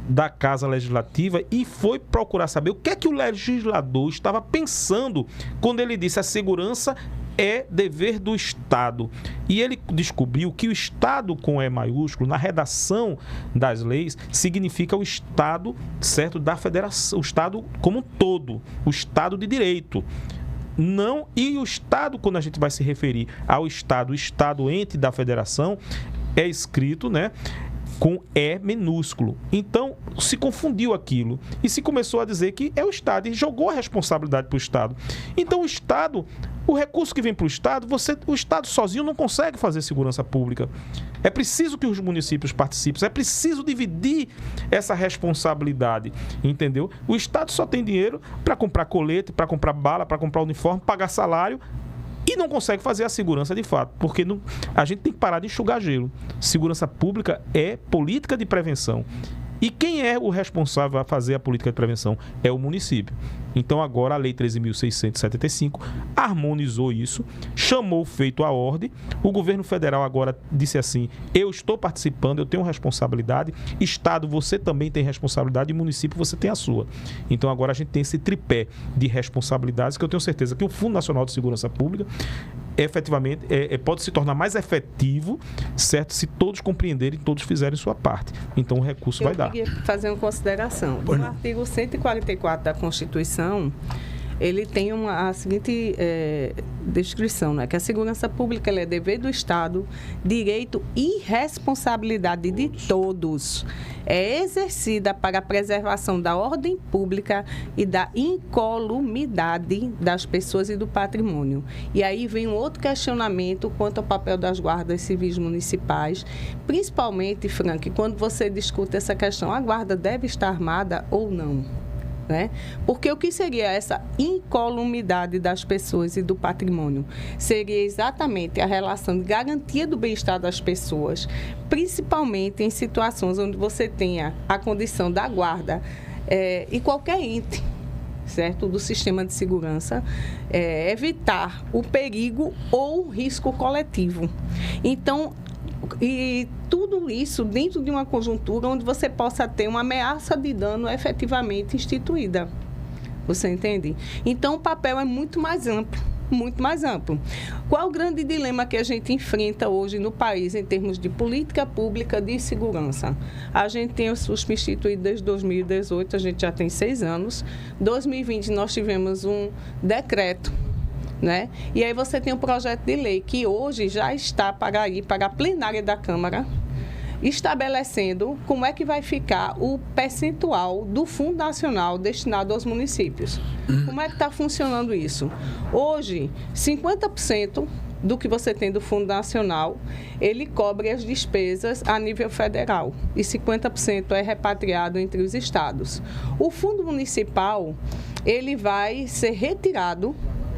da Casa Legislativa e foi procurar saber o que é que o legislador estava pensando quando ele disse a segurança é dever do Estado. E ele descobriu que o Estado com E maiúsculo, na redação das leis, significa o Estado, certo, da federação, o Estado como um todo, o Estado de direito. Não, e o Estado, quando a gente vai se referir ao Estado, o Estado ente da federação, é escrito, né, com E minúsculo. Então, se confundiu aquilo e se começou a dizer que é o Estado e jogou a responsabilidade para o Estado. Então, o Estado, o recurso que vem para o Estado, o Estado sozinho não consegue fazer segurança pública. É preciso que os municípios participem, é preciso dividir essa responsabilidade, entendeu? O Estado só tem dinheiro para comprar colete, para comprar bala, para comprar uniforme, pagar salário, e não consegue fazer a segurança de fato, porque a gente tem que parar de enxugar gelo. Segurança pública é política de prevenção. E quem é o responsável a fazer a política de prevenção? É o município. Então agora a Lei 13.675 harmonizou isso, chamou o feito à ordem. O governo federal agora disse assim, eu estou participando, eu tenho responsabilidade, Estado você também tem responsabilidade e município você tem a sua. Então agora a gente tem esse tripé de responsabilidades que eu tenho certeza que o Fundo Nacional de Segurança Pública efetivamente pode se tornar mais efetivo, certo? Se todos compreenderem, todos fizerem sua parte. Então o recurso vai dar. Eu queria fazer uma consideração. O artigo 144 da Constituição, ele tem a seguinte descrição, né? Que a segurança pública é dever do Estado, direito e responsabilidade de todos. É exercida para a preservação da ordem pública e da incolumidade das pessoas e do patrimônio. E aí vem um outro questionamento quanto ao papel das guardas civis municipais, principalmente, Frank, quando você discute essa questão, a guarda deve estar armada ou não? Né? Porque o que seria essa incolumidade das pessoas e do patrimônio? Seria exatamente a relação de garantia do bem-estar das pessoas, principalmente em situações onde você tenha a condição da guarda e qualquer ente, certo, do sistema de segurança, evitar o perigo ou risco coletivo. Então, e tudo isso dentro de uma conjuntura onde você possa ter uma ameaça de dano efetivamente instituída. Você entende? Então, o papel é muito mais amplo. Muito mais amplo. Qual o grande dilema que a gente enfrenta hoje no país em termos de política pública de segurança? A gente tem o SUSP instituído desde 2018, a gente já tem 6 anos. 2020 nós tivemos um decreto, né? E aí você tem um projeto de lei que hoje já está para ir para a plenária da Câmara, estabelecendo como é que vai ficar o percentual do Fundo Nacional destinado aos municípios. Como é que está funcionando isso? Hoje, 50% do que você tem do Fundo Nacional, ele cobre as despesas a nível federal e 50% é repatriado entre os estados. O Fundo Municipal, ele vai ser retirado,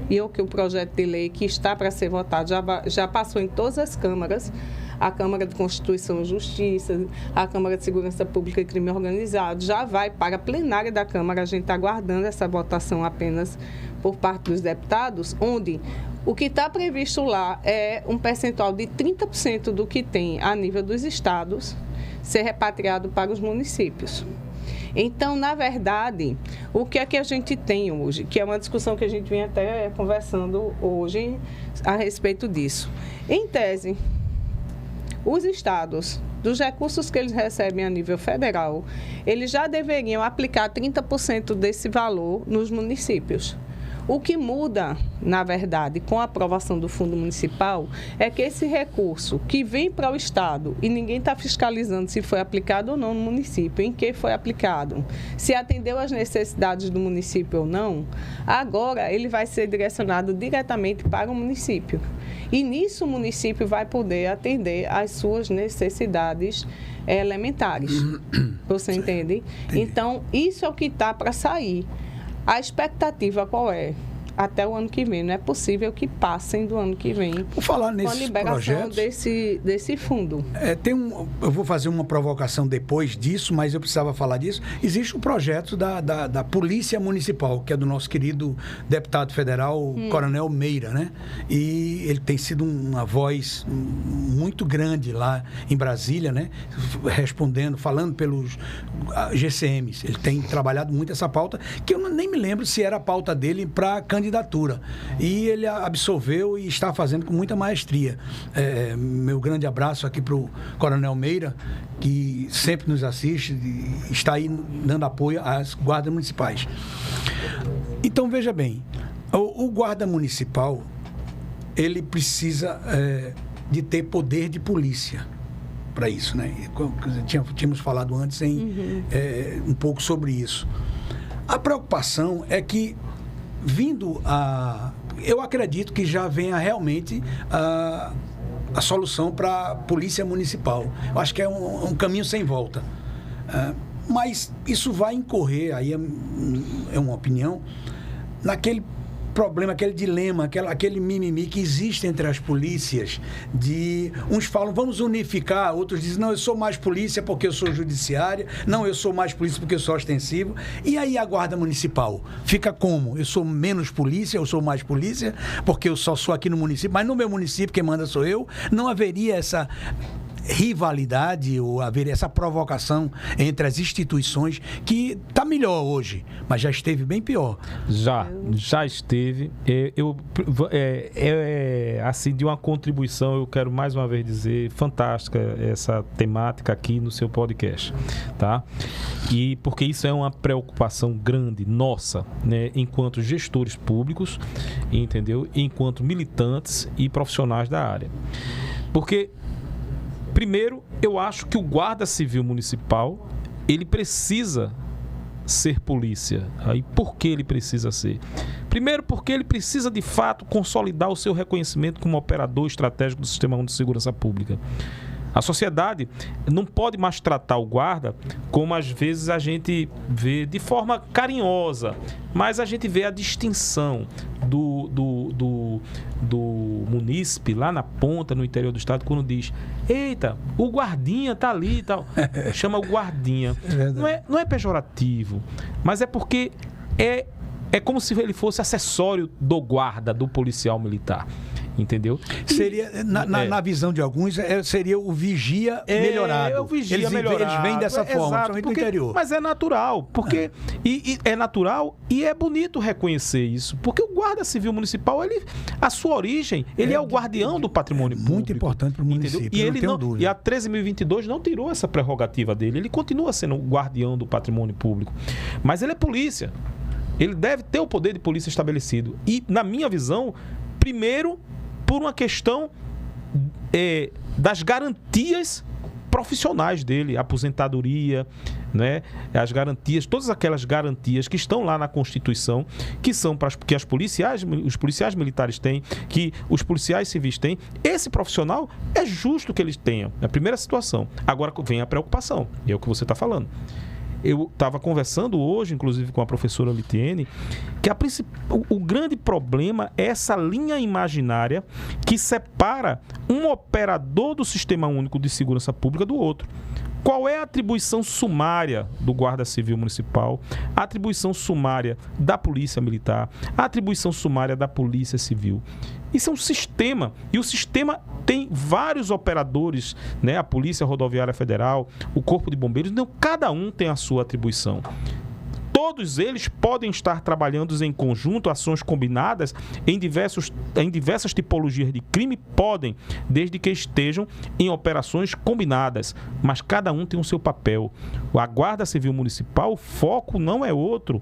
e o projeto de lei que está para ser votado já passou em todas as câmaras, a Câmara de Constituição e Justiça, a Câmara de Segurança Pública e Crime Organizado, já vai para a plenária da Câmara, a gente está aguardando essa votação apenas por parte dos deputados, onde o que está previsto lá é um percentual de 30% do que tem a nível dos estados ser repatriado para os municípios. Então, na verdade, o que é que a gente tem hoje? Que é uma discussão que a gente vinha até conversando hoje a respeito disso. Em tese, os estados, dos recursos que eles recebem a nível federal, eles já deveriam aplicar 30% desse valor nos municípios. O que muda, na verdade, com a aprovação do Fundo Municipal, é que esse recurso que vem para o Estado, e ninguém está fiscalizando se foi aplicado ou não no município, em que foi aplicado, se atendeu às necessidades do município ou não, agora ele vai ser direcionado diretamente para o município. E nisso o município vai poder atender às suas necessidades elementares. Você entende? Então, isso é o que está para sair. A expectativa qual é? Até o ano que vem. Não é possível que passem do ano que vem Por falar nesses com a liberação projetos, desse fundo. Eu vou fazer uma provocação depois disso, mas eu precisava falar disso. Existe um projeto da Polícia Municipal, que é do nosso querido deputado federal, Coronel Meira, né? E ele tem sido uma voz muito grande lá em Brasília, né? Respondendo, falando pelos GCMs. Ele tem trabalhado muito essa pauta, que eu nem me lembro se era a pauta dele para candidatura. E ele absolveu e está fazendo com muita maestria. Meu grande abraço aqui para o Coronel Meira, que sempre nos assiste e está aí dando apoio às guardas municipais. Então, veja bem, o guarda municipal, ele precisa de ter poder de polícia para isso, né? Tínhamos falado antes um pouco sobre isso. A preocupação é que eu acredito que já venha realmente a solução para a polícia municipal. Eu acho que é um caminho sem volta. Mas isso vai incorrer, aí é uma opinião, naquele problema, aquele dilema, aquele mimimi que existe entre as polícias, de uns falam, vamos unificar, outros dizem, não, eu sou mais polícia porque eu sou judiciária, não, eu sou mais polícia porque eu sou ostensivo. E aí a guarda municipal fica como? Eu sou menos polícia, eu sou mais polícia, porque eu só sou aqui no município, mas no meu município quem manda sou eu. Não haveria essa rivalidade ou haver essa provocação entre as instituições, que está melhor hoje, mas já esteve bem pior. Já esteve. Assim, de uma contribuição, eu quero mais uma vez dizer, fantástica essa temática aqui no seu podcast, tá? E porque isso é uma preocupação grande nossa, né, enquanto gestores públicos, entendeu? Enquanto militantes e profissionais da área. Porque primeiro, eu acho que o guarda civil municipal, ele precisa ser polícia. Aí, por que ele precisa ser? Primeiro, porque ele precisa, de fato, consolidar o seu reconhecimento como operador estratégico do Sistema Único de Segurança Pública. A sociedade não pode mais tratar o guarda como às vezes a gente vê de forma carinhosa, mas a gente vê a distinção do munícipe lá na ponta, no interior do estado, quando diz: eita, o guardinha tá ali e tal. Chama o guardinha. Não é pejorativo, mas é porque é como se ele fosse acessório do guarda, do policial militar. Entendeu? Seria, na visão de alguns, seria o vigia melhorado. O vigia melhorado. Eles vêm dessa forma, principalmente no interior. Mas é natural, porque e é natural e é bonito reconhecer isso, porque o guarda civil municipal, a sua origem, ele é o guardião do patrimônio público. Muito importante para o município, e a 13.022 não tirou essa prerrogativa dele, ele continua sendo o guardião do patrimônio público. Mas ele é polícia. Ele deve ter o poder de polícia estabelecido. E, na minha visão, primeiro, por uma questão das garantias profissionais dele, aposentadoria, né? As garantias, todas aquelas garantias que estão lá na Constituição, que são que os policiais militares têm, que os policiais civis têm. Esse profissional é justo que eles tenham. É a primeira situação. Agora vem a preocupação, e é o que você está falando. Eu estava conversando hoje, inclusive, com a professora Litiene, que o grande problema é essa linha imaginária que separa um operador do Sistema Único de Segurança Pública do outro. Qual é a atribuição sumária do Guarda Civil Municipal, a atribuição sumária da Polícia Militar, a atribuição sumária da Polícia Civil? Isso é um sistema, e o sistema tem vários operadores, né? A Polícia Rodoviária Federal, o Corpo de Bombeiros, não, cada um tem a sua atribuição. Todos eles podem estar trabalhando em conjunto, ações combinadas em diversas tipologias de crime, podem, desde que estejam em operações combinadas, mas cada um tem o seu papel. A Guarda Civil Municipal, o foco não é outro.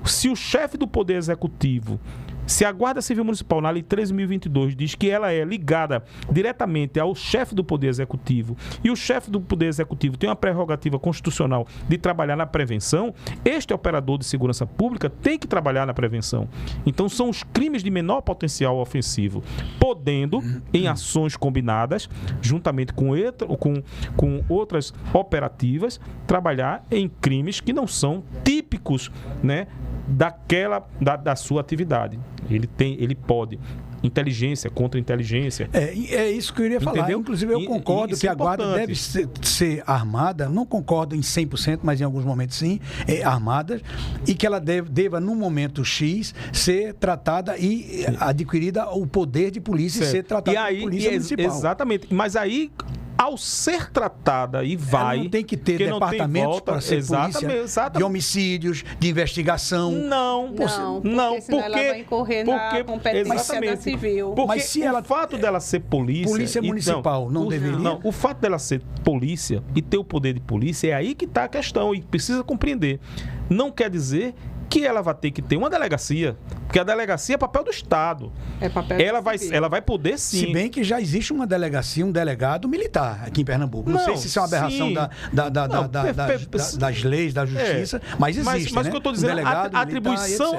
Se o chefe do Poder Executivo, se a Guarda Civil Municipal, na Lei 13.022, diz que ela é ligada diretamente ao chefe do Poder Executivo, e o chefe do Poder Executivo tem uma prerrogativa constitucional de trabalhar na prevenção, este operador de segurança pública tem que trabalhar na prevenção. Então, são os crimes de menor potencial ofensivo, podendo, em ações combinadas, juntamente com outras operativas, trabalhar em crimes que não são típicos, né, da sua atividade. Ele pode. Inteligência, contra-inteligência. É isso que eu iria falar. Entendeu? Inclusive, eu concordo que a guarda deve ser armada, não concordo em 100%, mas em alguns momentos sim, armada, e que ela deva, no momento X, ser tratada e adquirida o poder de polícia e ser tratada por polícia municipal. Exatamente. Mas aí, ao ser tratada e vai... Ela não tem que ter departamentos para ser polícia de homicídios, de investigação. Não, porque senão ela vai incorrer na competência da civil. Porque mas se o fato dela ser polícia municipal não deveria... Não, o fato dela ser polícia e ter o poder de polícia, é aí que está a questão e precisa compreender. Não quer dizer que ela vai ter que ter uma delegacia, porque a delegacia é papel do Estado. É papel ela vai poder sim. Se bem que já existe uma delegacia, um delegado militar aqui em Pernambuco. Não sei se isso é uma aberração das leis, da justiça, mas existe. Mas o que eu estou dizendo, a atribuição,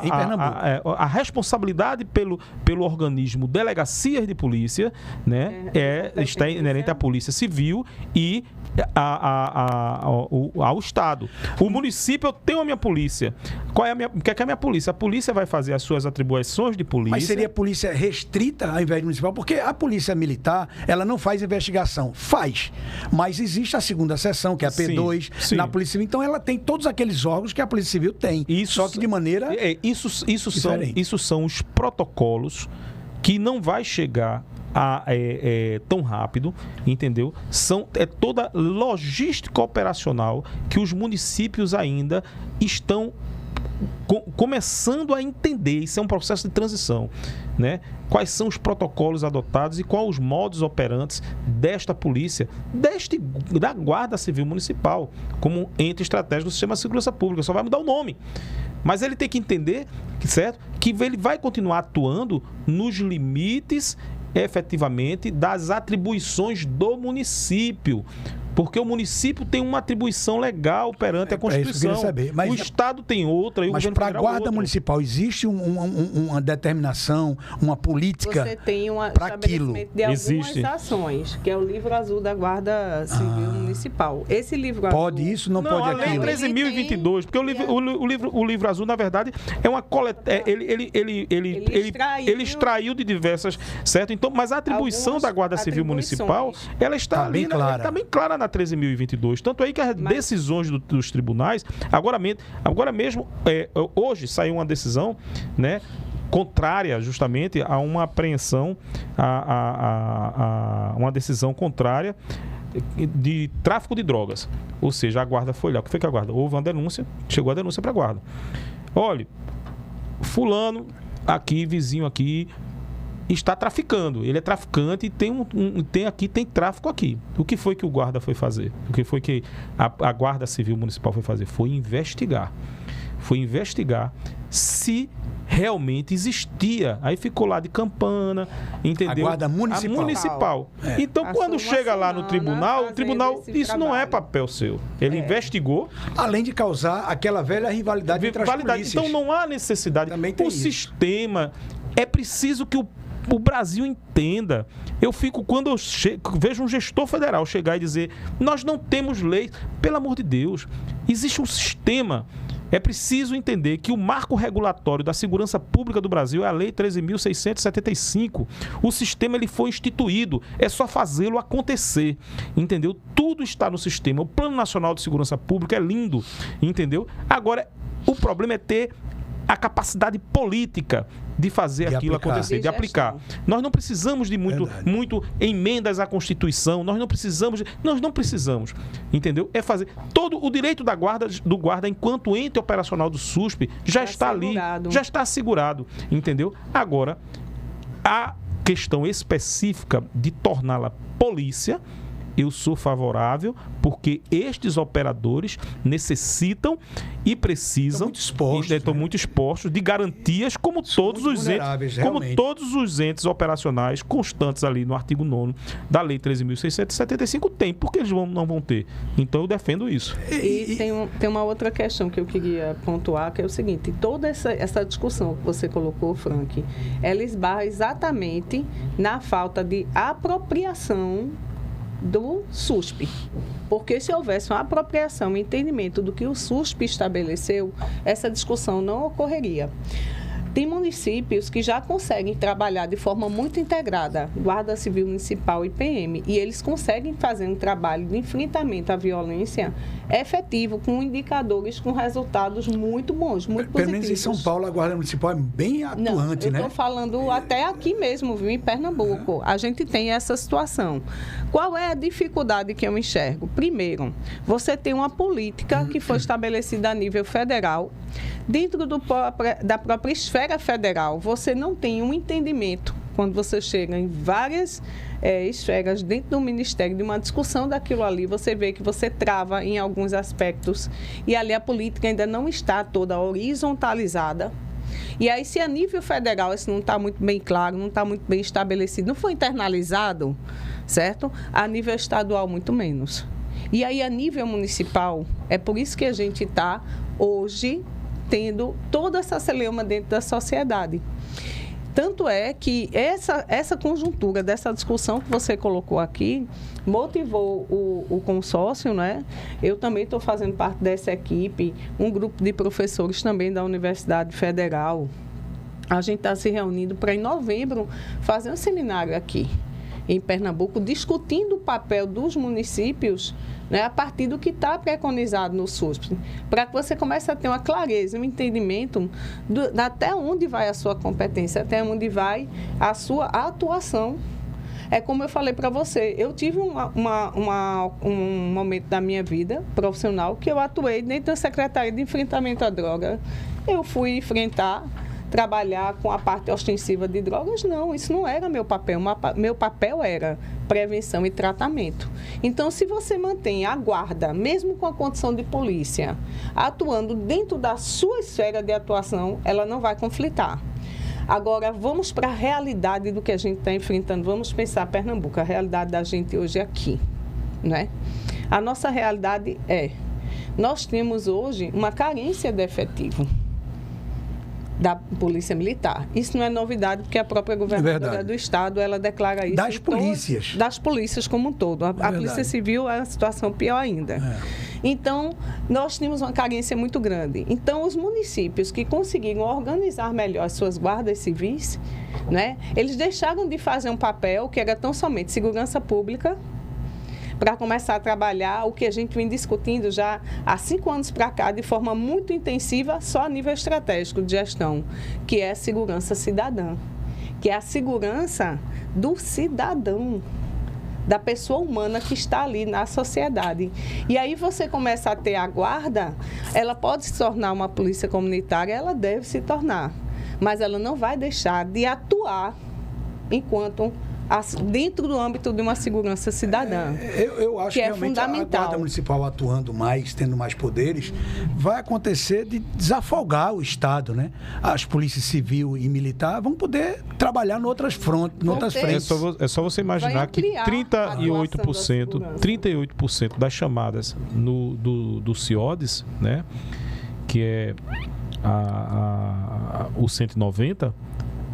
em Pernambuco. A responsabilidade pelo organismo delegacias de polícia, né, está inerente à Polícia Civil e ao Estado. O município, eu tenho a minha polícia. O que é a minha polícia? A polícia vai fazer as suas atribuições de polícia. Mas seria polícia restrita ao invés de municipal? Porque a polícia militar, ela não faz investigação. Faz. Mas existe a segunda seção, que é a P2, na Polícia Civil. Então, ela tem todos aqueles órgãos que a Polícia Civil tem. Só que de maneira Isso são os protocolos que não vai chegar tão rápido, entendeu? É toda logística operacional que os municípios ainda estão começando a entender. Isso é um processo de transição, né? Quais são os protocolos adotados e quais os modos operantes desta polícia, da Guarda Civil Municipal, como ente estratégico do Sistema de Segurança Pública. Só vai mudar o nome. Mas ele tem que entender, certo? Que ele vai continuar atuando nos limites efetivamente das atribuições do município, porque o município tem uma atribuição legal perante a Constituição. O Estado tem outra e o governo federal outra. Mas para a Guarda Municipal existe uma determinação, uma política para aquilo? De algumas ações, que é o livro azul da Guarda Civil Municipal. Esse livro azul... Pode isso, não pode aquilo? A Lei 13.022, porque o livro azul, na verdade, é uma coleta... Ele extraiu de diversas... Certo? Então, mas a atribuição da Guarda Civil Municipal, ela está bem clara na 13.022. Tanto aí que as decisões dos tribunais, agora mesmo, hoje saiu uma decisão, né, contrária justamente a uma apreensão, a uma decisão contrária de tráfico de drogas. Ou seja, a guarda foi lá. O que foi que a guarda? Houve uma denúncia, chegou a denúncia para a guarda. Olha, fulano aqui, vizinho aqui, está traficando. Ele é traficante e tem tráfico aqui. O que foi que o guarda foi fazer? O que foi que a Guarda Civil Municipal foi fazer? Foi investigar. Foi investigar se realmente existia. Aí ficou lá de campana, entendeu? A Guarda Municipal. Então, quando chega lá no tribunal, o tribunal, isso não é papel seu. Ele investigou. Além de causar aquela velha rivalidade entre as polícias. Então, não há necessidade. O sistema, é preciso que o Brasil entenda. Quando eu vejo um gestor federal chegar e dizer, nós não temos lei, pelo amor de Deus, existe um sistema. É preciso entender que o marco regulatório da segurança pública do Brasil é a Lei 13.675. O sistema ele foi instituído, é só fazê-lo acontecer, entendeu? Tudo está no sistema. O Plano Nacional de Segurança Pública é lindo, entendeu? Agora, o problema é ter a capacidade política de fazer aquilo acontecer, de aplicar. Nós não precisamos de muito emendas à Constituição, nós não precisamos, entendeu? É fazer todo o direito do guarda enquanto ente operacional do SUSP já está ali, já está assegurado, entendeu? Agora, a questão específica de torná-la polícia, eu sou favorável, porque estes operadores necessitam e precisam, estão muito expostos de garantias, como todos os entes operacionais constantes ali no artigo 9º da Lei 13.675 tem, porque eles não vão ter. Então eu defendo isso. E tem uma outra questão que eu queria pontuar, que é o seguinte: toda essa discussão que você colocou, Frank, ela esbarra exatamente na falta de apropriação do SUSP. Porque se houvesse uma apropriação e entendimento do que o SUSP estabeleceu, essa discussão não ocorreria. Tem municípios que já conseguem trabalhar de forma muito integrada, Guarda Civil Municipal e PM, e eles conseguem fazer um trabalho de enfrentamento à violência efetivo, com indicadores, com resultados muito bons, muito positivos. Pelo menos em São Paulo, a Guarda Municipal é bem atuante, né? Eu estou falando até aqui mesmo, viu, em Pernambuco. A gente tem essa situação. Qual é a dificuldade que eu enxergo? Primeiro, você tem uma política que foi estabelecida a nível federal. Dentro da própria esfera federal, você não tem um entendimento, quando você chega em várias esferas dentro do Ministério, de uma discussão daquilo ali, você vê que você trava em alguns aspectos, e ali a política ainda não está toda horizontalizada. E aí, se a nível federal isso não está muito bem claro, não está muito bem estabelecido, não foi internalizado, certo? A nível estadual, muito menos. E aí, a nível municipal, é por isso que a gente está hoje tendo toda essa celeuma dentro da sociedade. Tanto é que essa conjuntura dessa discussão que você colocou aqui motivou o consórcio, né? Eu também estou fazendo parte dessa equipe, um grupo de professores também da Universidade Federal. A gente está se reunindo para, em novembro, fazer um seminário aqui em Pernambuco, discutindo o papel dos municípios, né, a partir do que está preconizado no SUSP, para que você comece a ter uma clareza, um entendimento até onde vai a sua competência, até onde vai a sua atuação. É como eu falei para você, eu tive um momento da minha vida profissional que eu atuei dentro da Secretaria de Enfrentamento à Droga. Eu fui trabalhar com a parte ostensiva de drogas, não, isso não era meu papel. Meu papel era prevenção e tratamento. Então, se você mantém a guarda, mesmo com a condição de polícia, atuando dentro da sua esfera de atuação, ela não vai conflitar. Agora, vamos para a realidade do que a gente está enfrentando. Vamos pensar Pernambuco, a realidade da gente hoje aqui, né? A nossa realidade nós temos hoje uma carência de efetivo da Polícia Militar. Isso não é novidade, porque a própria governadora do Estado, ela declara isso. Das polícias. Das polícias como um todo. A Polícia Civil é uma situação pior ainda. Então, nós temos uma carência muito grande. Então, os municípios que conseguiram organizar melhor as suas guardas civis, né, eles deixaram de fazer um papel que era tão somente segurança pública, para começar a trabalhar o que a gente vem discutindo já há 5 anos para cá, de forma muito intensiva, só a nível estratégico de gestão, que é a segurança cidadã, que é a segurança do cidadão, da pessoa humana que está ali na sociedade. E aí você começa a ter a guarda, ela pode se tornar uma polícia comunitária, ela deve se tornar, mas ela não vai deixar de atuar enquanto dentro do âmbito de uma segurança cidadã. Eu acho que realmente a Guarda Municipal atuando mais, tendo mais poderes, vai acontecer de desafogar o Estado, né? As polícias civil e militar vão poder trabalhar em outras frentes. É só você imaginar que 38% das chamadas do CIODES, né? Que é o 190,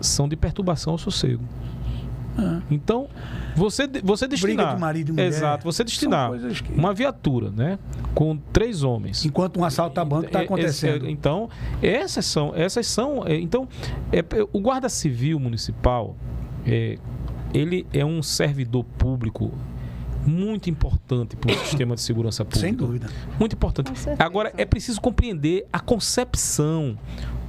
são de perturbação ao sossego. Então, você destinar... Briga de marido e mulher. Exato, você destinar uma viatura, né, com 3 homens. Enquanto um assalto a banco está acontecendo. Então, essas são então, o Guarda Civil Municipal, ele é um servidor público muito importante para o sistema de segurança pública. Sem dúvida. Muito importante. Agora, é preciso compreender a concepção.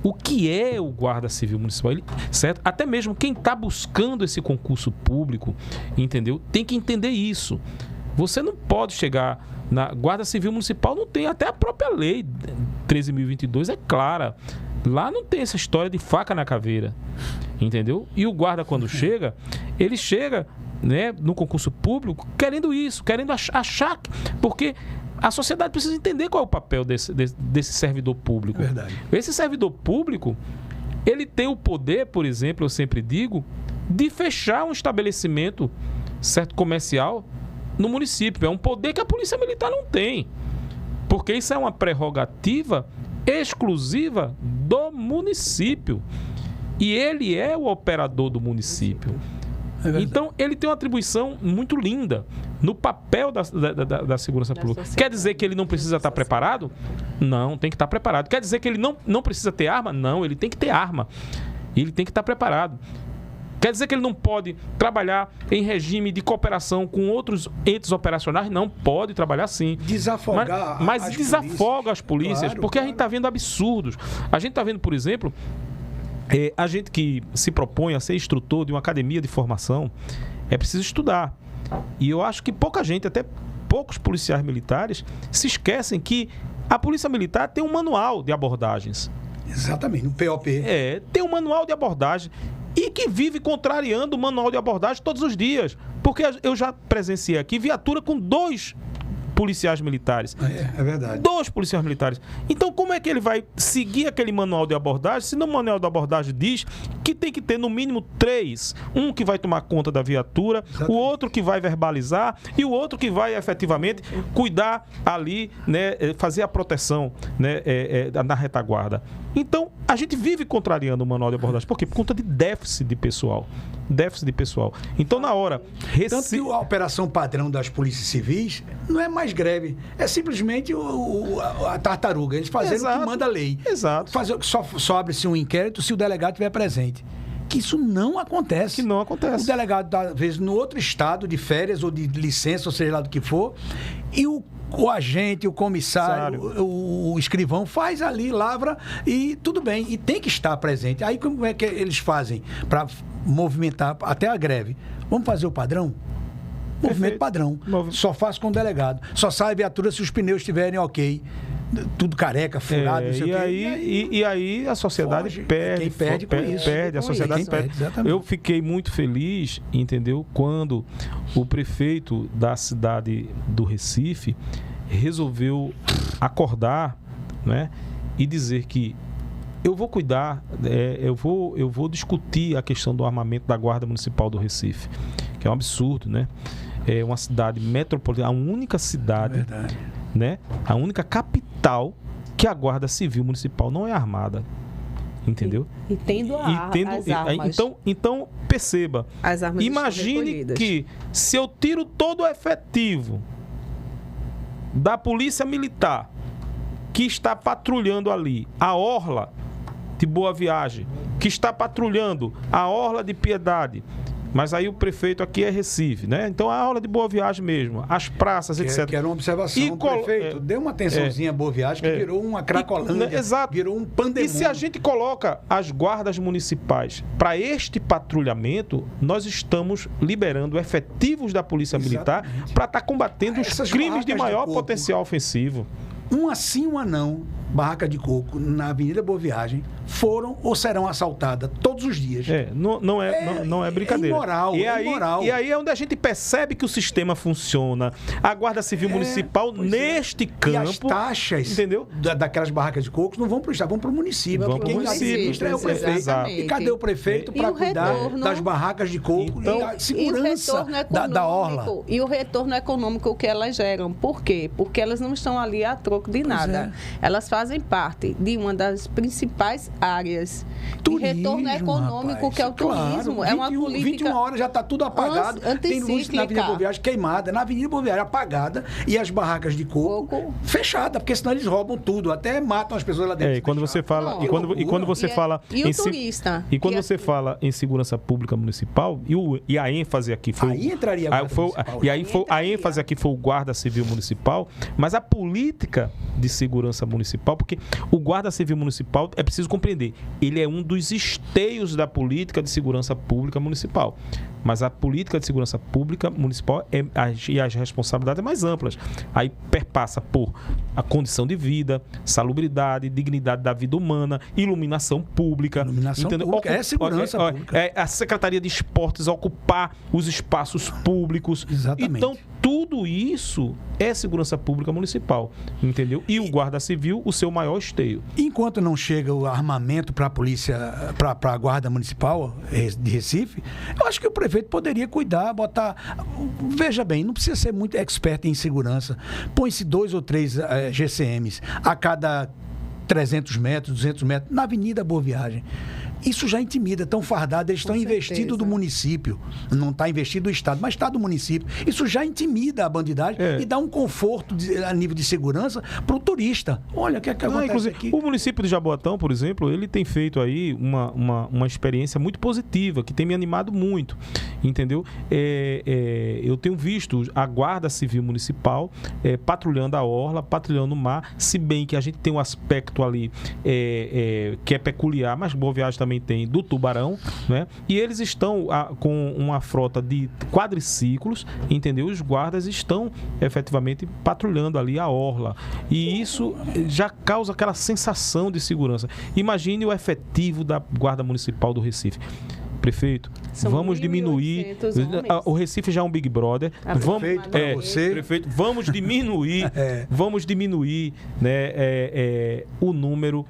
O que é o Guarda Civil Municipal, certo? Até mesmo quem está buscando esse concurso público, entendeu? Tem que entender isso. Você não pode chegar na Guarda Civil Municipal, não tem, até a própria lei 13.022 é clara. Lá não tem essa história de faca na caveira, entendeu? E o guarda, quando chega, ele chega, né, no concurso público querendo isso, querendo achar, porque a sociedade precisa entender qual é o papel desse servidor público. Verdade. Esse servidor público, ele tem o poder, por exemplo, eu sempre digo, de fechar um estabelecimento, certo, comercial no município. É um poder que a Polícia Militar não tem, porque isso é uma prerrogativa exclusiva do município. E ele é o operador do município. Então, ele tem uma atribuição muito linda, no papel da segurança pública. Quer dizer que ele não precisa estar preparado? Não, tem que estar preparado. Quer dizer que ele não precisa ter arma? Não, ele tem que ter arma. Ele tem que estar preparado. Quer dizer que ele não pode trabalhar em regime de cooperação com outros entes operacionais? Não, pode trabalhar sim. Desafogar mas desafoga as polícias, claro, porque a gente está vendo absurdos. A gente está vendo, por exemplo, a gente que se propõe a ser instrutor de uma academia de formação, é preciso estudar. E eu acho que pouca gente, até poucos policiais militares, se esquecem que a polícia militar tem um manual de abordagens. Exatamente, um POP. Tem um manual de abordagem e que vive contrariando o manual de abordagem todos os dias. Porque eu já presenciei aqui viatura com 2 policiais militares. É verdade. 2 policiais militares. Então, como é que ele vai seguir aquele manual de abordagem se no manual de abordagem diz que tem que ter no mínimo 3? Um que vai tomar conta da viatura, exatamente, o outro que vai verbalizar e o outro que vai efetivamente cuidar ali, né, fazer a proteção, né, na retaguarda. Então, a gente vive contrariando o manual de abordagem. Por quê? Por conta de déficit de pessoal. Então, na hora... Tanto que a operação padrão das polícias civis não é mais greve. É simplesmente a tartaruga. Eles fazendo o que manda a lei. Exato. Só abre-se um inquérito se o delegado estiver presente. Que isso não acontece. Que não acontece. O delegado, às vezes, no outro estado, de férias ou de licença, ou seja lá do que for, e o agente, o comissário, o escrivão faz ali, lavra e tudo bem. E tem que estar presente. Aí como é que eles fazem para movimentar até a greve? Vamos fazer o padrão? Movimento padrão. Só faz com o delegado. Só sai a viatura se os pneus estiverem ok. Tudo careca, furado, não sei o quê. E aí a sociedade foge, perde. Quem perde com isso. Perde, a sociedade perde. Eu fiquei muito feliz, entendeu? Quando o prefeito da cidade do Recife resolveu acordar, né, e dizer que eu vou cuidar, eu vou discutir a questão do armamento da Guarda Municipal do Recife, que é um absurdo, né? É uma cidade metropolitana, a única cidade, né? A única capital que a Guarda Civil Municipal não é armada. Entendeu? E tendo as armas. Então perceba. As armas imagine que se eu tiro todo o efetivo da Polícia Militar que está patrulhando ali a orla de Boa Viagem, que está patrulhando a orla de Piedade, mas aí o prefeito aqui é Recife, né? Então a orla de Boa Viagem mesmo, as praças, etc. Quero uma observação. O prefeito deu uma atençãozinha a Boa Viagem que virou uma Cracolândia, exato, virou um pandemônio. E se a gente coloca as guardas municipais para este patrulhamento, nós estamos liberando efetivos da Polícia Militar para estar combatendo os crimes de maior potencial ofensivo. Uma sim, uma não, barraca de coco na Avenida Boa Viagem foram ou serão assaltadas todos os dias. Não é brincadeira. É imoral. E aí é onde a gente percebe que o sistema funciona. A Guarda Civil Municipal, neste campo... E as taxas, entendeu? Daquelas barracas de cocos não vão para o Estado, vão para o município. Vão para o município. É o prefeito. Exatamente. E cadê o prefeito para cuidar das barracas de coco e a segurança da orla? E o retorno econômico que elas geram. Por quê? Porque elas não estão ali a troco de nada. Elas fazem parte de uma das principais áreas de retorno econômico, rapaz, que é o turismo. Claro, é uma política... 21 horas já está tudo apagado. Tem luz na Avenida Boa Viagem queimada, na Avenida Boa Viagem apagada e as barracas de coco fechadas, porque senão eles roubam tudo, até matam as pessoas lá dentro. E quando você fala... Quando você fala... E o turista? E quando você fala em segurança pública municipal, e a ênfase aqui foi... Aí entraria a a ênfase aqui foi o Guarda Civil Municipal, mas a política de segurança municipal, porque o Guarda Civil Municipal, é preciso compreender, ele é um dos esteios da política de segurança pública municipal. Mas a política de segurança pública municipal e as responsabilidades mais amplas. Aí perpassa por a condição de vida, salubridade, dignidade da vida humana, iluminação pública. Pública é segurança pública. A Secretaria de Esportes ocupar os espaços públicos. Exatamente. Então, tudo isso é segurança pública municipal, entendeu? E o Guarda Civil, o seu maior esteio. Enquanto não chega o armamento para a polícia, para a Guarda Municipal de Recife, eu acho que o prefeito poderia cuidar, botar... Veja bem, não precisa ser muito expert em segurança. Põe-se 2 ou 3 GCMs a cada 300 metros, 200 metros, na Avenida Boa Viagem. isso já intimida, estão fardados, eles estão Com investidos certeza. do município, não está investido do Estado, mas está do município. Isso já intimida a bandidagem e dá um conforto a nível de segurança para o turista. Olha o que acontece inclusive, aqui. o município de Jaboatão, por exemplo, ele tem feito aí uma experiência muito positiva, que tem me animado muito, entendeu? Eu tenho visto a Guarda Civil Municipal patrulhando a orla, patrulhando o mar, se bem que a gente tem um aspecto ali que é peculiar, mas Boa Viagem também tem, do Tubarão, né? E eles estão com uma frota de quadriciclos, entendeu? Os guardas estão efetivamente patrulhando ali a orla. E isso já causa aquela sensação de segurança. Imagine o efetivo da Guarda Municipal do Recife. Prefeito, São vamos diminuir. 1.800 homens. O Recife já é um Big Brother. Prefeito, para você. Prefeito, vamos diminuir, né, o número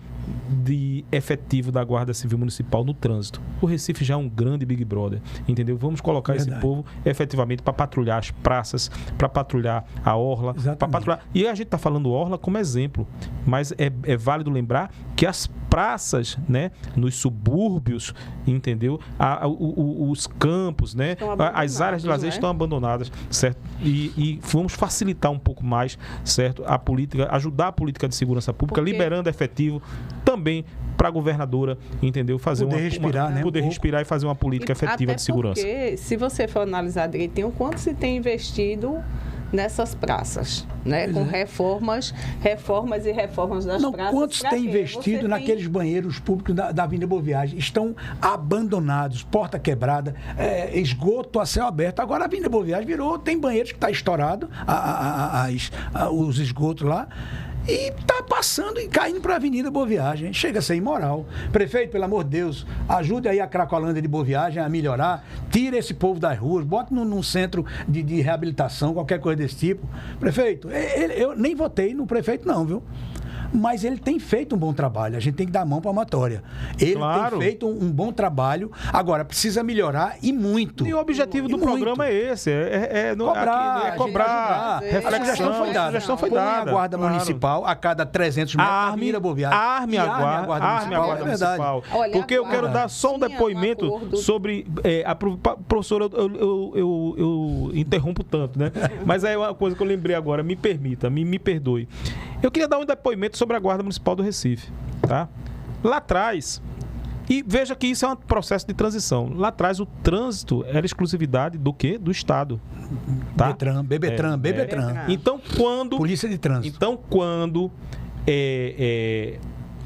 de efetivo da Guarda Civil Municipal no trânsito. O Recife já é um grande Big Brother, entendeu? Vamos colocar esse povo efetivamente para patrulhar as praças, para patrulhar a orla, para patrulhar. E a gente está falando orla como exemplo, mas é válido lembrar que as praças, né, nos subúrbios, entendeu? Os campos, né, as áreas de lazer estão abandonadas, certo? E vamos facilitar um pouco mais, certo? A política, ajudar a política de segurança pública, liberando efetivo também para a governadora, entendeu? Fazer poder respirar, né? Poder respirar e fazer uma política efetiva de segurança. Porque, se você for analisar direitinho, quanto se tem investido nessas praças, né? Com reformas e reformas das praças. Quantos tem investido naqueles banheiros públicos da Avenida Boa Viagem? Estão abandonados, porta quebrada, esgoto a céu aberto. Agora a Avenida Boa Viagem tem banheiros que está estourado, os esgotos lá. E está passando e caindo para a Avenida Boa Viagem. Chega a ser imoral. Prefeito, pelo amor de Deus, ajude aí a Cracolândia de Boa Viagem a melhorar. Tire esse povo das ruas, bote num centro de reabilitação, qualquer coisa desse tipo. Prefeito, eu nem votei no prefeito não, viu? Mas ele tem feito um bom trabalho. A gente tem que dar a mão palmatória. Ele tem feito um bom trabalho. Agora, precisa melhorar e muito. E o objetivo do programa é esse. Cobrar. A sugestão foi dada. Põe a Guarda Municipal a cada 300 metros na Avenida Boa Viagem. Arme a Guarda Municipal. Olha, porque eu quero dar só um depoimento sobre... professora, eu interrompo tanto, né? Mas é uma coisa que eu lembrei agora. Me permita, me perdoe. Eu queria dar um depoimento sobre a Guarda Municipal do Recife, tá? Lá atrás, e veja que isso é um processo de transição. Lá atrás, o trânsito era exclusividade do quê? Do Estado. Tá? Bebetran. Então, quando... Polícia de Trânsito. Então, quando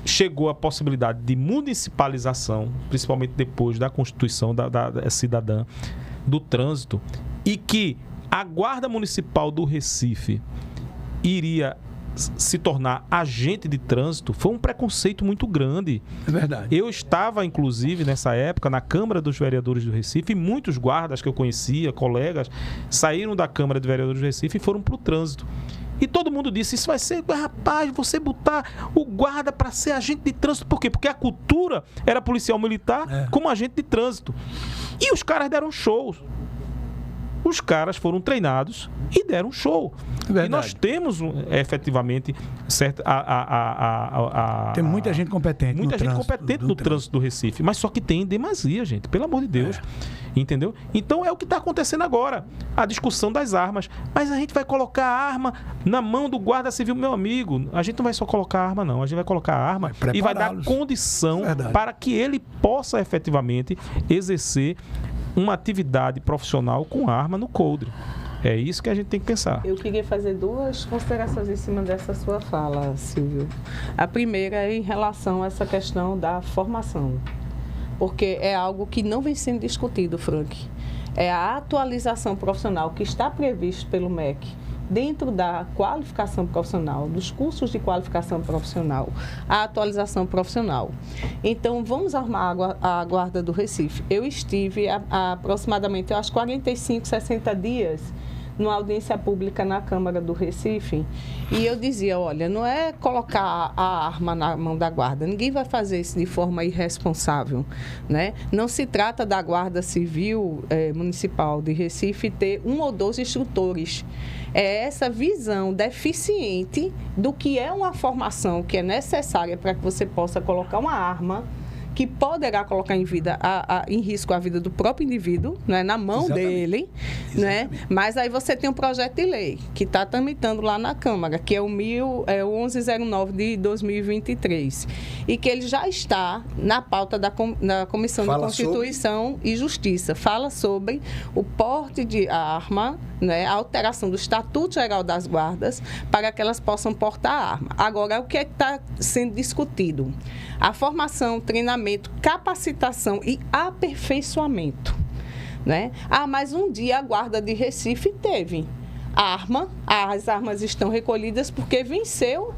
chegou a possibilidade de municipalização, principalmente depois da Constituição da cidadã, do trânsito, e que a Guarda Municipal do Recife iria se tornar agente de trânsito, foi um preconceito muito grande. É verdade. Eu estava, inclusive, nessa época, na Câmara dos Vereadores do Recife, e muitos guardas que eu conhecia, colegas, saíram da Câmara de Vereadores do Recife e foram para o trânsito. E todo mundo disse, isso vai ser, rapaz, você botar o guarda para ser agente de trânsito. Por quê? Porque a cultura era policial militar como agente de trânsito. E os caras deram shows. Os caras foram treinados e deram show. Verdade. E nós temos, efetivamente, certo, tem muita gente competente no trânsito do Recife. Mas só que tem em demasia, gente. Pelo amor de Deus. Entendeu? Então é o que está acontecendo agora. A discussão das armas. Mas a gente vai colocar a arma na mão do guarda civil, meu amigo. A gente não vai só colocar a arma, não. A gente vai colocar a arma e vai dar condição para que ele possa efetivamente exercer uma atividade profissional com arma no coldre. É isso que a gente tem que pensar. Eu queria fazer duas considerações em cima dessa sua fala, Silvio. A primeira é em relação a essa questão da formação, porque é algo que não vem sendo discutido, Frank. É a atualização profissional que está previsto pelo MEC dentro da qualificação profissional, dos cursos de qualificação profissional, a atualização profissional. Então, vamos armar a Guarda do Recife. Eu estive aproximadamente, eu acho, 45, 60 dias numa audiência pública na Câmara do Recife, e eu dizia, olha, não é colocar a arma na mão da guarda, ninguém vai fazer isso de forma irresponsável, né? Não se trata da Guarda Civil Municipal de Recife ter 1 ou 2 instrutores. É essa visão deficiente do que é uma formação que é necessária para que você possa colocar uma arma que poderá colocar em risco a vida do próprio indivíduo, não é, na mão dele, né? Mas aí você tem um projeto de lei que está tramitando lá na Câmara, que é o 1109 de 2023, e que ele já está na pauta da Comissão de Constituição e Justiça. Fala sobre o porte de arma, né, a alteração do Estatuto Geral das Guardas para que elas possam portar arma. Agora, o que é que está sendo discutido? A formação, treinamento, capacitação e aperfeiçoamento, né? Mas um dia a Guarda de Recife teve arma, as armas estão recolhidas porque venceu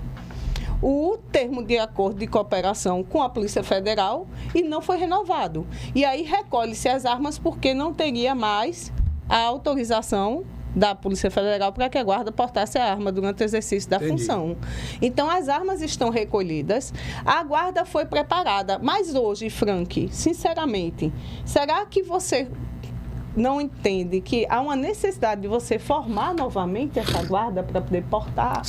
o termo de acordo de cooperação com a Polícia Federal e não foi renovado. E aí recolhe-se as armas porque não teria mais a autorização da Polícia Federal para que a Guarda portasse a arma durante o exercício da função. Então, as armas estão recolhidas, a Guarda foi preparada. Mas hoje, Frank, sinceramente, será que você não entende que há uma necessidade de você formar novamente essa guarda para poder portar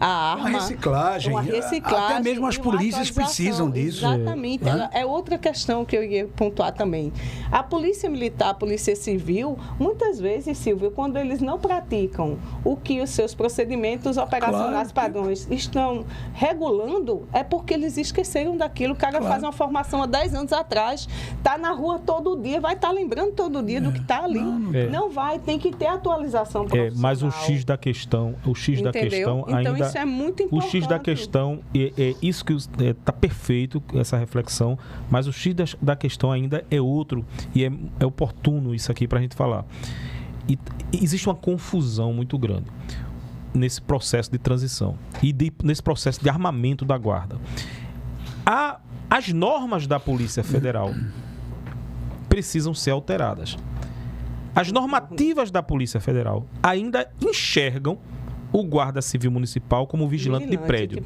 a arma? Uma reciclagem. Até mesmo as polícias precisam disso. Exatamente. É outra questão que eu ia pontuar também. A Polícia Militar, a Polícia Civil, muitas vezes, Silvio, quando eles não praticam o que os seus procedimentos operacionais padrões estão regulando, é porque eles esqueceram daquilo. O cara faz uma formação há 10 anos atrás, está na rua todo dia, vai estar lembrando todo dia do que está ali. Não vai, tem que ter atualização profissional. Mas o X da questão, da questão ainda... Então, isso é muito importante. O X da questão, isso que está perfeito, essa reflexão, mas o X da questão ainda é outro, e é oportuno isso aqui para a gente falar. E existe uma confusão muito grande nesse processo de transição e nesse processo de armamento da Guarda. As normas da Polícia Federal precisam ser alteradas. As normativas da Polícia Federal ainda enxergam o Guarda Civil Municipal como vigilante de prédio.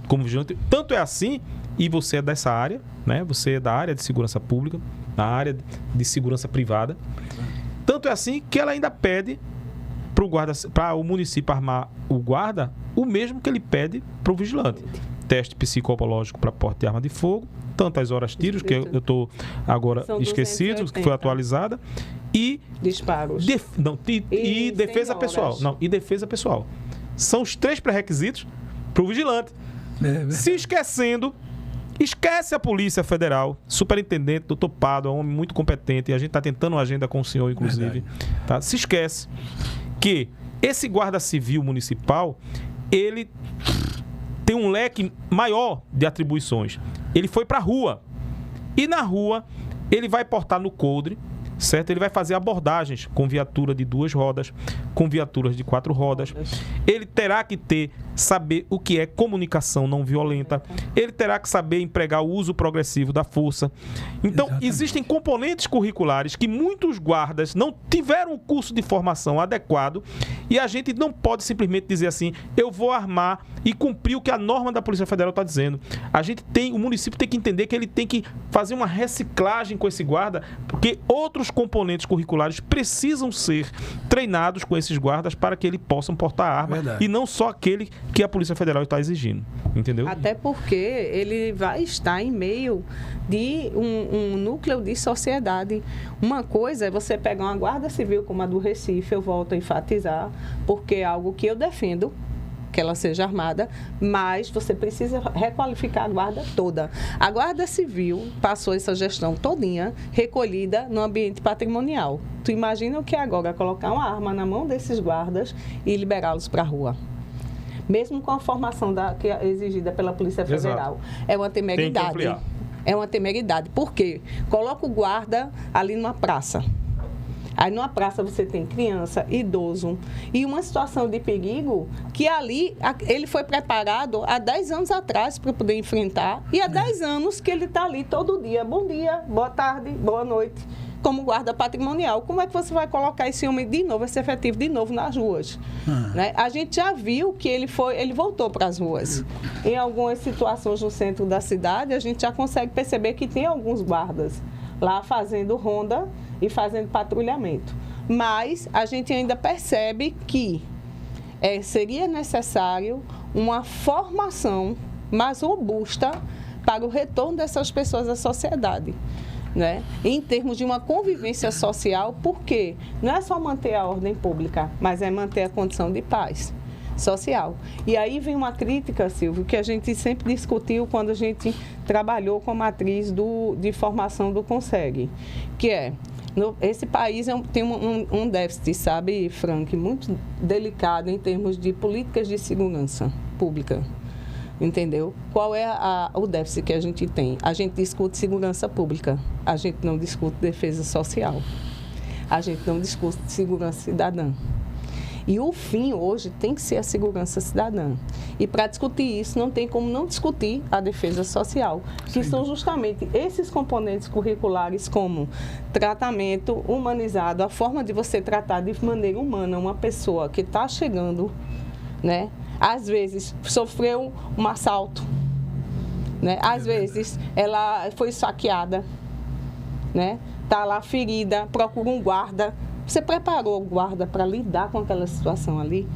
Como vigilante. Tanto é assim, e você é dessa área, né? Você é da área de segurança pública, da área de segurança privada. Tanto é assim que ela ainda pede para o município armar o guarda o mesmo que ele pede para o vigilante. Teste psicológico para porte de arma de fogo, tantas horas tiros, que eu estou agora esquecido, que foi atualizada, e disparos. E defesa pessoal. E defesa pessoal. São os 3 pré-requisitos para o vigilante. Se esquecendo, esquece a Polícia Federal, superintendente, doutor Pado, é um homem muito competente, e a gente está tentando uma agenda com o senhor, inclusive. Tá? Se esquece que esse Guarda Civil Municipal, ele tem um leque maior de atribuições. Ele foi para a rua. E na rua, ele vai portar no coldre, certo? Ele vai fazer abordagens com viatura de 2 rodas, com viaturas de 4 rodas. Ele terá que saber o que é comunicação não violenta. Ele terá que saber empregar o uso progressivo da força. Então, existem componentes curriculares que muitos guardas não tiveram o curso de formação adequado, e a gente não pode simplesmente dizer assim, eu vou armar e cumprir o que a norma da Polícia Federal está dizendo. O município tem que entender que ele tem que fazer uma reciclagem com esse guarda, porque outros componentes curriculares precisam ser treinados com esses guardas para que eles possam portar arma. E não só aquele que a Polícia Federal está exigindo. Entendeu? Até porque ele vai estar em meio de um núcleo de sociedade. Uma coisa é você pegar uma Guarda Civil como a do Recife, eu volto a enfatizar, porque é algo que eu defendo, que ela seja armada, mas você precisa requalificar a guarda toda. A Guarda Civil passou essa gestão todinha recolhida no ambiente patrimonial. Tu imagina o que é agora colocar uma arma na mão desses guardas e liberá-los para a rua? Mesmo com a formação que é exigida pela Polícia Federal. Exato. É uma temeridade. É uma temeridade. Por quê? Coloca o guarda ali numa praça. Aí numa praça você tem criança, idoso e uma situação de perigo que ali ele foi preparado há 10 anos atrás para poder enfrentar, e há 10 anos que ele está ali todo dia. Bom dia, boa tarde, boa noite, como guarda patrimonial. Como é que você vai colocar esse homem de novo, esse efetivo de novo nas ruas? Né? A gente já viu que ele voltou para as ruas. Em algumas situações no centro da cidade, a gente já consegue perceber que tem alguns guardas lá fazendo ronda e fazendo patrulhamento. Mas a gente ainda percebe que seria necessário uma formação mais robusta para o retorno dessas pessoas à sociedade. Né? Em termos de uma convivência social, porque não é só manter a ordem pública, mas é manter a condição de paz social. E aí vem uma crítica, Silvio, que a gente sempre discutiu quando a gente trabalhou com a matriz de formação do CONSEG, que é, esse país tem um déficit, sabe, Frank, muito delicado em termos de políticas de segurança pública. Entendeu? Qual é o déficit que a gente tem? A gente discute segurança pública, a gente não discute defesa social, a gente não discute segurança cidadã. E o fim hoje tem que ser a segurança cidadã. E para discutir isso, não tem como não discutir a defesa social, que são justamente esses componentes curriculares como tratamento humanizado, a forma de você tratar de maneira humana uma pessoa que está chegando, né? Às vezes sofreu um assalto, né? Às vezes ela foi esfaqueada, né? Está lá ferida, procura um guarda. Você preparou o guarda para lidar com aquela situação ali?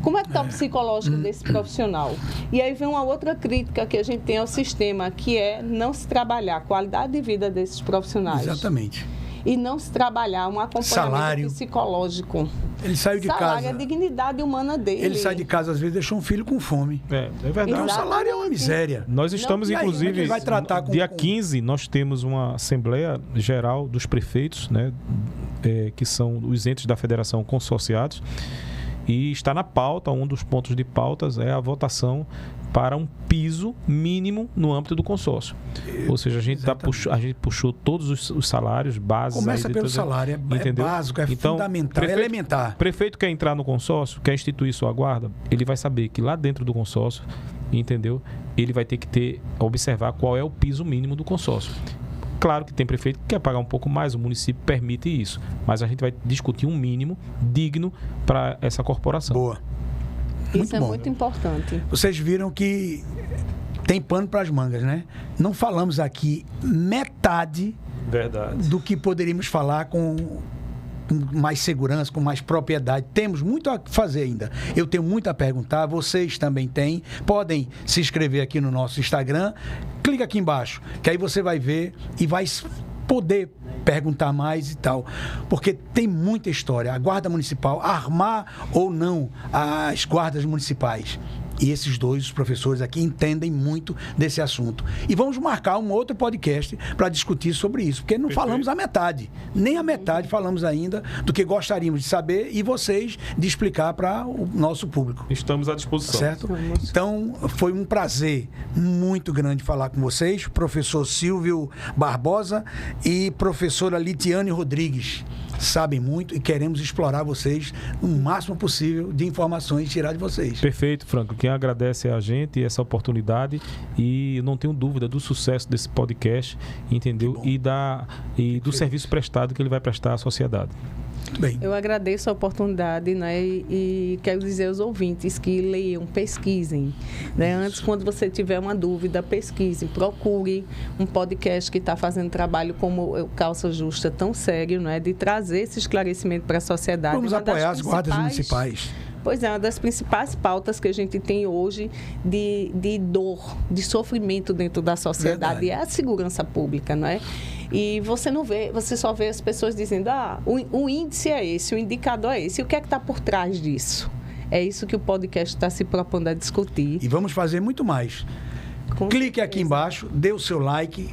Como é que está o psicológico desse profissional? E aí vem uma outra crítica que a gente tem ao sistema, que é não se trabalhar a qualidade de vida desses profissionais. Exatamente. E não se trabalhar um acompanhamento salário psicológico. Ele saiu de casa. A dignidade humana dele. Ele sai de casa, às vezes, deixou um filho com fome. É verdade. Então, o salário é uma miséria. Nós estamos, Não, inclusive, aí, vai tratar dia 15, nós temos uma Assembleia Geral dos Prefeitos, né, que são os entes da Federação consorciados, e está na pauta, um dos pontos de pautas é a votação para um piso mínimo no âmbito do consórcio. Ou seja, a gente puxou todos os salários bases. Começa pelo salário, é básico, é fundamental, é elementar. Prefeito quer entrar no consórcio, quer instituir sua guarda, ele vai saber que lá dentro do consórcio, entendeu? Ele vai ter que observar qual é o piso mínimo do consórcio. Claro que tem prefeito que quer pagar um pouco mais, o município permite isso, mas a gente vai discutir um mínimo digno para essa corporação. Boa. Isso é muito importante. Vocês viram que tem pano para as mangas, né? Não falamos aqui metade do que poderíamos falar com mais segurança, com mais propriedade. Temos muito a fazer ainda. Eu tenho muito a perguntar, vocês também têm. Podem se inscrever aqui no nosso Instagram. Clica aqui embaixo, que aí você vai ver e vai poder perguntar mais e tal, porque tem muita história. A Guarda Municipal, armar ou não as guardas municipais. E esses dois, os professores aqui, entendem muito desse assunto. E vamos marcar um outro podcast para discutir sobre isso, porque não falamos a metade, nem a metade falamos ainda do que gostaríamos de saber e vocês de explicar para o nosso público. Estamos à disposição. Certo? Então, foi um prazer muito grande falar com vocês, professor Silvio Barbosa e professora Litiane Rodrigues. Sabem muito e queremos explorar vocês no máximo possível de informações e tirar de vocês. Perfeito, Franco. Quem agradece é a gente essa oportunidade e não tenho dúvida do sucesso desse podcast, entendeu? E do serviço prestado que ele vai prestar à sociedade. Bem. Eu agradeço a oportunidade, né, e quero dizer aos ouvintes que leiam, pesquisem, né? Antes, quando você tiver uma dúvida, pesquise, procure um podcast que está fazendo trabalho como o Calça Justa, tão sério, né, de trazer esse esclarecimento para a sociedade. Vamos apoiar as guardas municipais. Pois é, uma das principais pautas que a gente tem hoje de dor, de sofrimento dentro da sociedade é a segurança pública, não é? E você não vê, você só vê as pessoas dizendo, o índice é esse, o indicador é esse. E o que é que está por trás disso? É isso que o podcast está se propondo a discutir. E vamos fazer muito mais. Clique aqui embaixo, dê o seu like,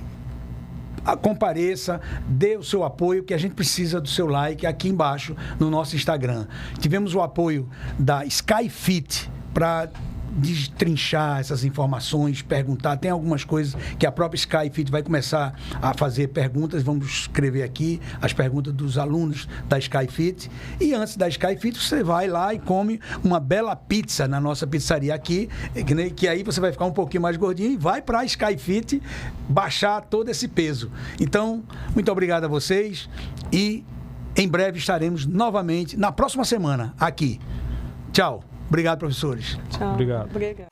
compareça, dê o seu apoio, que a gente precisa do seu like aqui embaixo no nosso Instagram. Tivemos o apoio da Skyfit para destrinchar essas informações, perguntar. Tem algumas coisas que a própria Skyfit vai começar a fazer perguntas. Vamos escrever aqui as perguntas dos alunos da Skyfit. E antes da Skyfit, você vai lá e come uma bela pizza na nossa pizzaria aqui, que aí você vai ficar um pouquinho mais gordinho e vai para a Skyfit baixar todo esse peso. então, muito obrigado a vocês e em breve estaremos novamente, na próxima semana, aqui. Tchau. Obrigado, professores. Tchau. Obrigado. Obrigado.